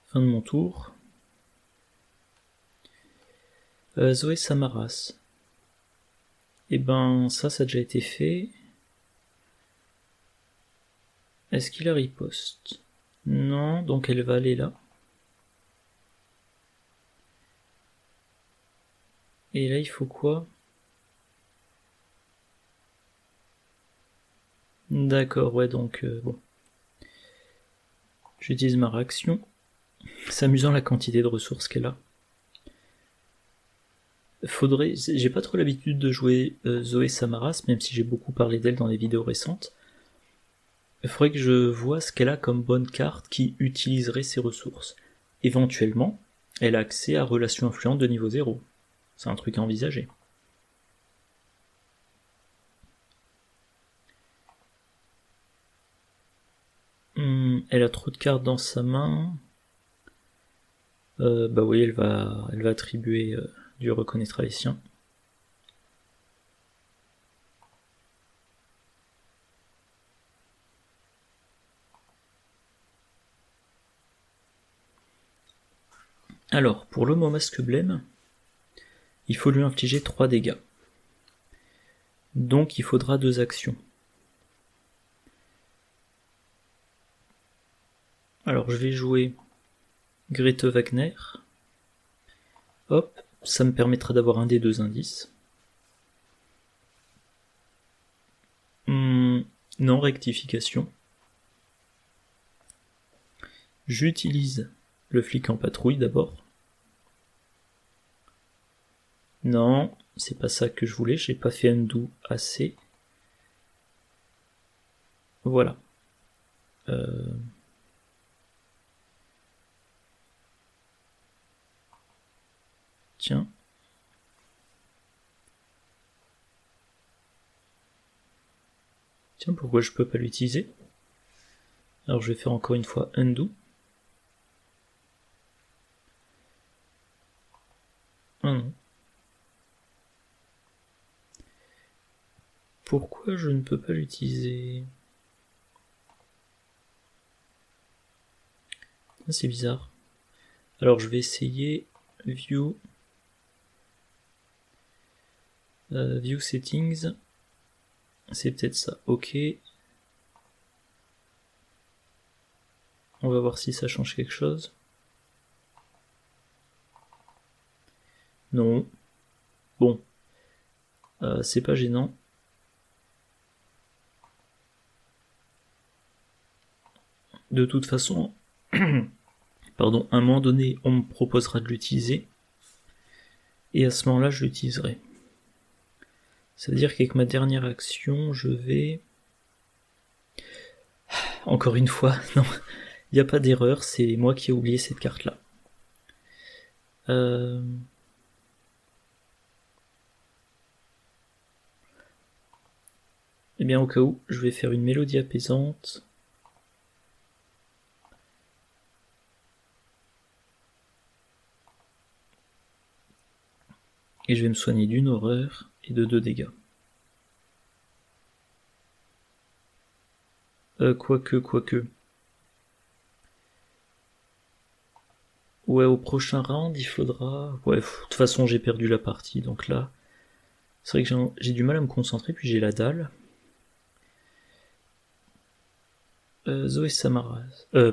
Speaker 1: Fin de mon tour. Zoé Samaras. Et ben, ça a déjà été fait. Est-ce qu'il a riposte? Non, donc elle va aller là. Et là, il faut quoi? D'accord, ouais, donc bon. J'utilise ma réaction. C'est amusant la quantité de ressources qu'elle a. J'ai pas trop l'habitude de jouer Zoé Samaras, même si j'ai beaucoup parlé d'elle dans les vidéos récentes. Il faudrait que je vois ce qu'elle a comme bonne carte qui utiliserait ses ressources. Éventuellement, elle a accès à Relations influentes de niveau 0. C'est un truc à envisager. Elle a trop de cartes dans sa main. Bah oui, elle va attribuer du reconnaître les siens. Alors, pour l'homme au masque blême, il faut lui infliger 3 dégâts. Donc il faudra 2 actions. Alors je vais jouer Grete Wagner. Hop, ça me permettra d'avoir un des 2 indices. Non, rectification. J'utilise le flic en patrouille d'abord. Non, c'est pas ça que je voulais, j'ai pas fait undo assez. Voilà. Tiens. Tiens, pourquoi je peux pas l'utiliser? Alors je vais faire encore une fois undo. Ah non. Pourquoi je ne peux pas l'utiliser? C'est bizarre. Alors je vais essayer View Settings. C'est peut-être ça. Ok. On va voir si ça change quelque chose. Non. Bon. C'est pas gênant. De toute façon, pardon, à un moment donné, on me proposera de l'utiliser. Et à ce moment-là, je l'utiliserai. Ça veut dire qu'avec ma dernière action, je vais... Encore une fois, non, il n'y a pas d'erreur, c'est moi qui ai oublié cette carte-là. Eh bien, au cas où, je vais faire une mélodie apaisante. Et je vais me soigner d'une horreur et de 2 dégâts. Quoique. Ouais, au prochain round, il faudra... Ouais, de toute façon, j'ai perdu la partie, donc là... C'est vrai que j'ai du mal à me concentrer, puis j'ai la dalle. Zoé Samaras...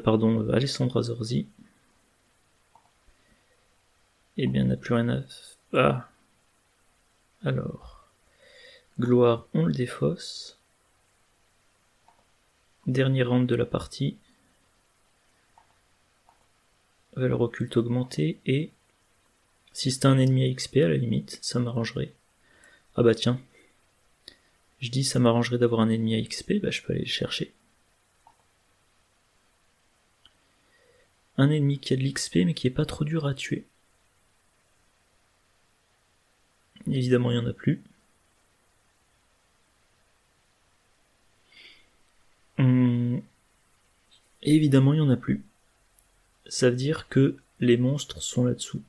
Speaker 1: pardon, Alessandra Zorzi. Eh bien, n'a plus rien à... Ah. Alors... Gloire, on le défausse. Dernier round de la partie. Valeur occulte augmentée, et... Si c'était un ennemi à XP, à la limite, ça m'arrangerait. Ah bah tiens. Je dis ça m'arrangerait d'avoir un ennemi à XP, bah je peux aller le chercher. Un ennemi qui a de l'XP mais qui est pas trop dur à tuer. Évidemment il n'y en a plus. Évidemment il n'y en a plus. Ça veut dire que les monstres sont là-dessous.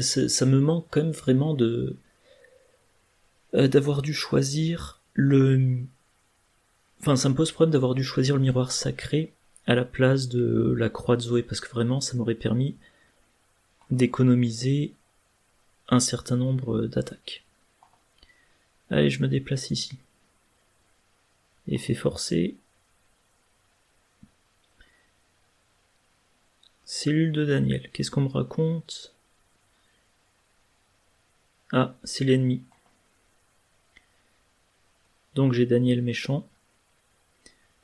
Speaker 1: Ça me manque quand même vraiment d'avoir dû choisir le... Enfin, ça me pose problème d'avoir dû choisir le miroir sacré à la place de la croix de Zoé, parce que vraiment, ça m'aurait permis d'économiser un certain nombre d'attaques. Allez, je me déplace ici. Effet forcé. Cellule de Daniel. Qu'est-ce qu'on me raconte? Ah, c'est l'ennemi. Donc j'ai Daniel méchant.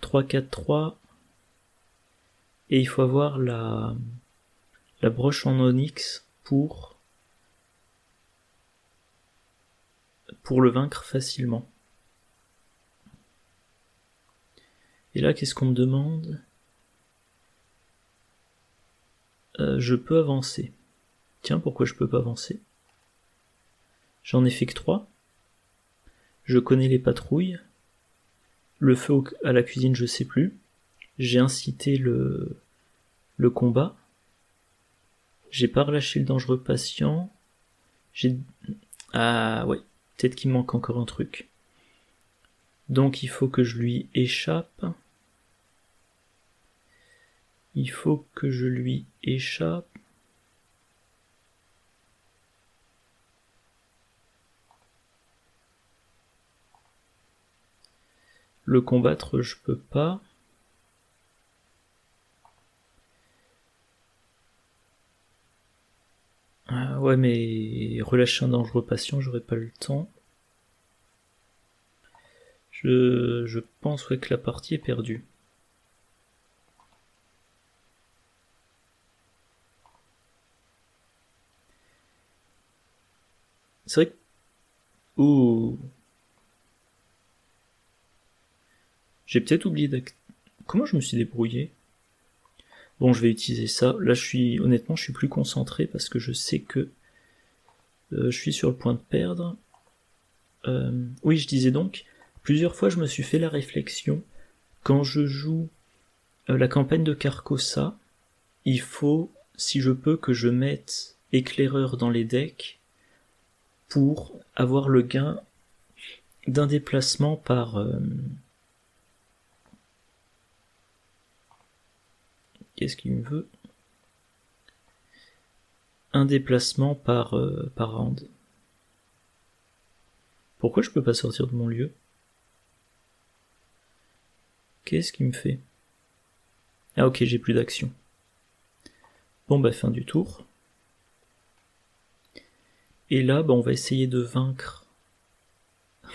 Speaker 1: 3, 4, 3. Et il faut avoir la broche en onyx pour le vaincre facilement. Et là, qu'est-ce qu'on me demande? Je peux avancer. Tiens, pourquoi je peux pas avancer? J'en ai fait que 3. Je connais les patrouilles. Le feu à la cuisine, je sais plus. J'ai incité le combat. J'ai pas relâché le dangereux patient. Ah ouais, peut-être qu'il manque encore un truc. Donc il faut que je lui échappe. Il faut que je lui échappe. Le combattre, je peux pas. Ah ouais, mais relâcher un dangereux patient, j'aurais pas le temps. Je pense ouais, que la partie est perdue. C'est vrai que... Ouh. J'ai peut-être oublié Comment je me suis débrouillé? Bon, je vais utiliser ça. Là, honnêtement, je suis plus concentré parce que je sais que je suis sur le point de perdre. Oui, je disais donc, plusieurs fois, je me suis fait la réflexion. Quand je joue la campagne de Carcosa, il faut, si je peux, que je mette éclaireur dans les decks pour avoir le gain d'un déplacement par... Qu'est-ce qu'il me veut? Un déplacement par round. Pourquoi je peux pas sortir de mon lieu? Qu'est-ce qu'il me fait? Ah ok, j'ai plus d'action. Bon bah fin du tour. Et là, bah, on va essayer de vaincre.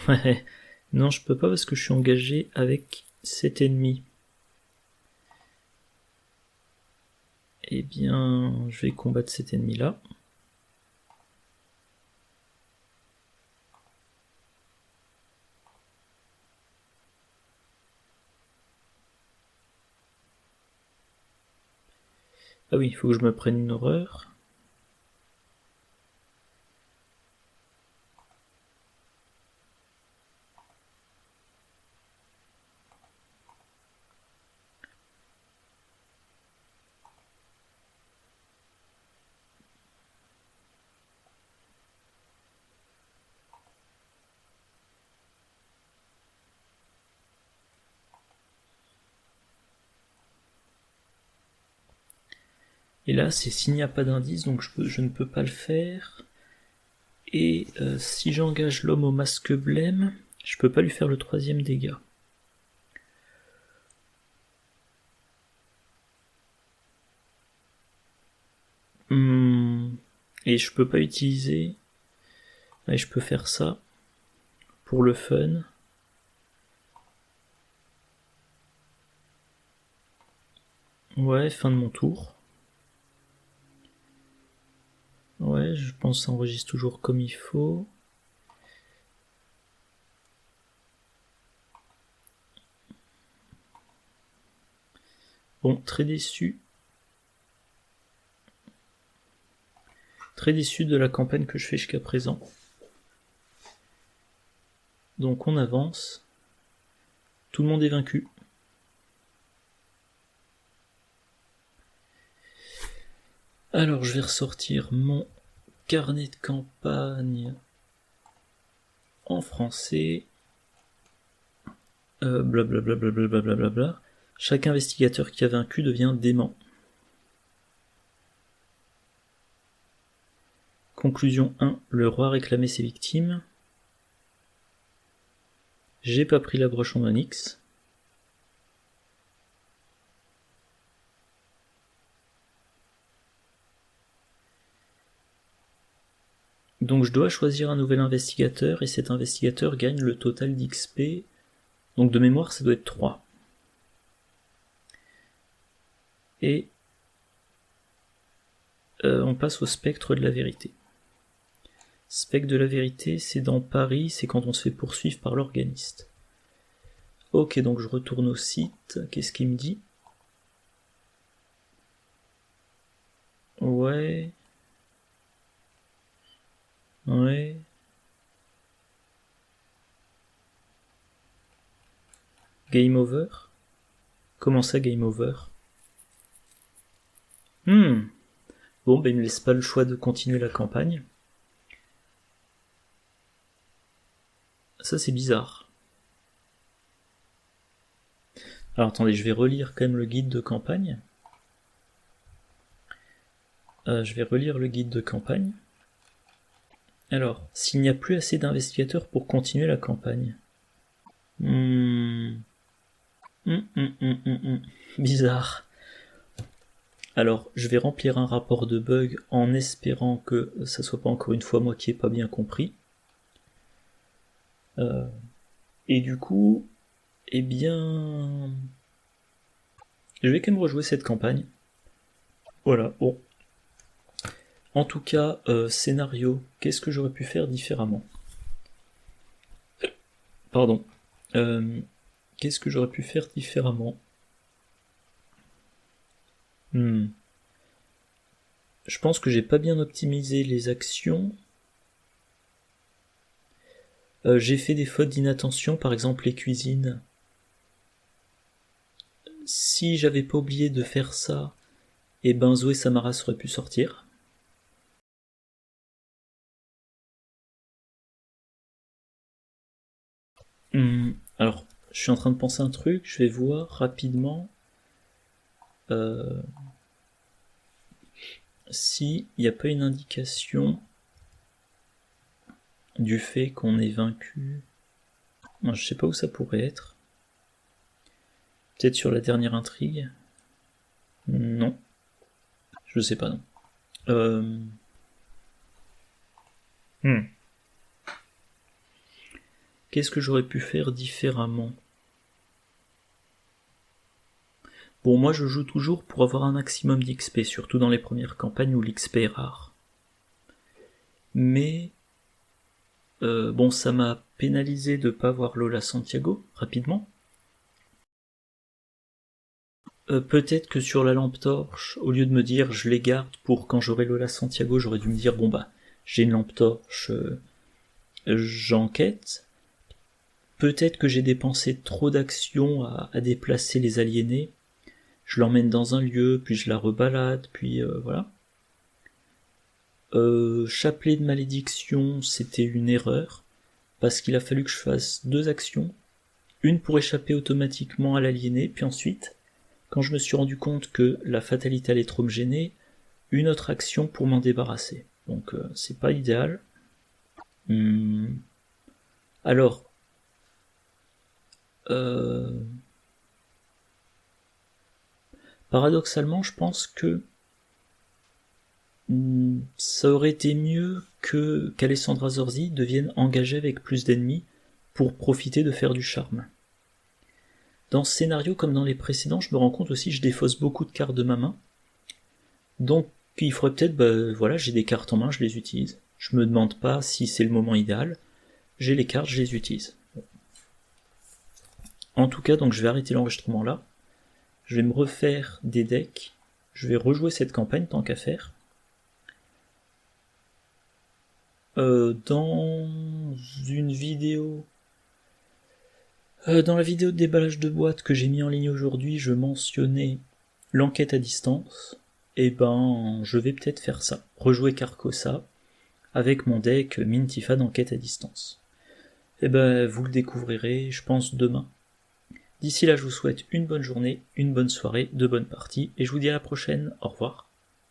Speaker 1: Ouais, non je peux pas parce que je suis engagé avec cet ennemi. Eh bien, je vais combattre cet ennemi-là. Ah oui, il faut que je me prenne une horreur. Et là, c'est s'il n'y a pas d'indice, donc je ne peux pas le faire. Et si j'engage l'homme au masque blême, je peux pas lui faire le 3e dégât. Et je peux pas utiliser... Ouais, je peux faire ça. Pour le fun. Ouais, fin de mon tour. Ouais, je pense que ça enregistre toujours comme il faut. Bon, très déçu. Très déçu de la campagne que je fais jusqu'à présent. Donc on avance. Tout le monde est vaincu. Alors je vais ressortir mon carnet de campagne en français. Blablabla. Chaque investigateur qui a vaincu devient dément. Conclusion 1. Le roi réclamait ses victimes. J'ai pas pris la broche en onyx. Donc je dois choisir un nouvel investigateur et cet investigateur gagne le total d'XP. Donc de mémoire ça doit être 3. Et on passe au spectre de la vérité. Spectre de la vérité, c'est dans Paris, c'est quand on se fait poursuivre par l'organiste. Ok, donc je retourne au site, qu'est-ce qu'il me dit? Ouais. Ouais. Game over? Comment ça, game over? Bon, ben il me laisse pas le choix de continuer la campagne. Ça, c'est bizarre. Alors attendez, je vais relire quand même le guide de campagne. Je vais relire le guide de campagne. Alors, s'il n'y a plus assez d'investigateurs pour continuer la campagne. Bizarre. Alors, je vais remplir un rapport de bug en espérant que ça soit pas encore une fois moi qui ai pas bien compris. Et du coup, eh bien... je vais quand même rejouer cette campagne. Voilà, bon. En tout cas, scénario, qu'est-ce que j'aurais pu faire différemment? Pardon. Qu'est-ce que j'aurais pu faire différemment? Je pense que j'ai pas bien optimisé les actions. J'ai fait des fautes d'inattention, par exemple les cuisines. Si j'avais pas oublié de faire ça, et ben Zoé Samaras aurait pu sortir. Alors, je suis en train de penser un truc, je vais voir rapidement s'il n'y a pas une indication du fait qu'on est vaincu. Non, je sais pas où ça pourrait être. Peut-être sur la dernière intrigue. Non. Je sais pas, non. Qu'est-ce que j'aurais pu faire différemment? Bon, moi je joue toujours pour avoir un maximum d'XP, surtout dans les premières campagnes où l'XP est rare. Mais bon, ça m'a pénalisé de pas avoir Lola Santiago rapidement. Peut-être que sur la lampe torche, au lieu de me dire je les garde pour quand j'aurai Lola Santiago, j'aurais dû me dire bon bah j'ai une lampe torche, j'enquête. Peut-être que j'ai dépensé trop d'actions à déplacer les aliénés. Je l'emmène dans un lieu, puis je la rebalade, puis voilà. Chapelet de malédiction, c'était une erreur, parce qu'il a fallu que je fasse 2 actions. Une pour échapper automatiquement à l'aliéné, puis ensuite, quand je me suis rendu compte que la fatalité allait trop me gêner, une autre action pour m'en débarrasser. Donc c'est pas idéal. Alors, paradoxalement, je pense que ça aurait été mieux qu'Alessandra Zorzi devienne engagée avec plus d'ennemis pour profiter de faire du charme. Dans ce scénario, comme dans les précédents, je me rends compte aussi que je défausse beaucoup de cartes de ma main. Donc il faudrait peut-être, voilà, j'ai des cartes en main, je les utilise. Je me demande pas si c'est le moment idéal. J'ai les cartes, je les utilise. En tout cas, donc je vais arrêter l'enregistrement là. Je vais me refaire des decks. Je vais rejouer cette campagne tant qu'à faire. Dans une vidéo... dans la vidéo de déballage de boîtes que j'ai mis en ligne aujourd'hui, je mentionnais l'enquête à distance. Et ben, je vais peut-être faire ça. Rejouer Carcosa avec mon deck Mintifa d'enquête à distance. Et ben, vous le découvrirez, je pense, demain. D'ici là, je vous souhaite une bonne journée, une bonne soirée, de bonnes parties, et je vous dis à la prochaine. Au revoir.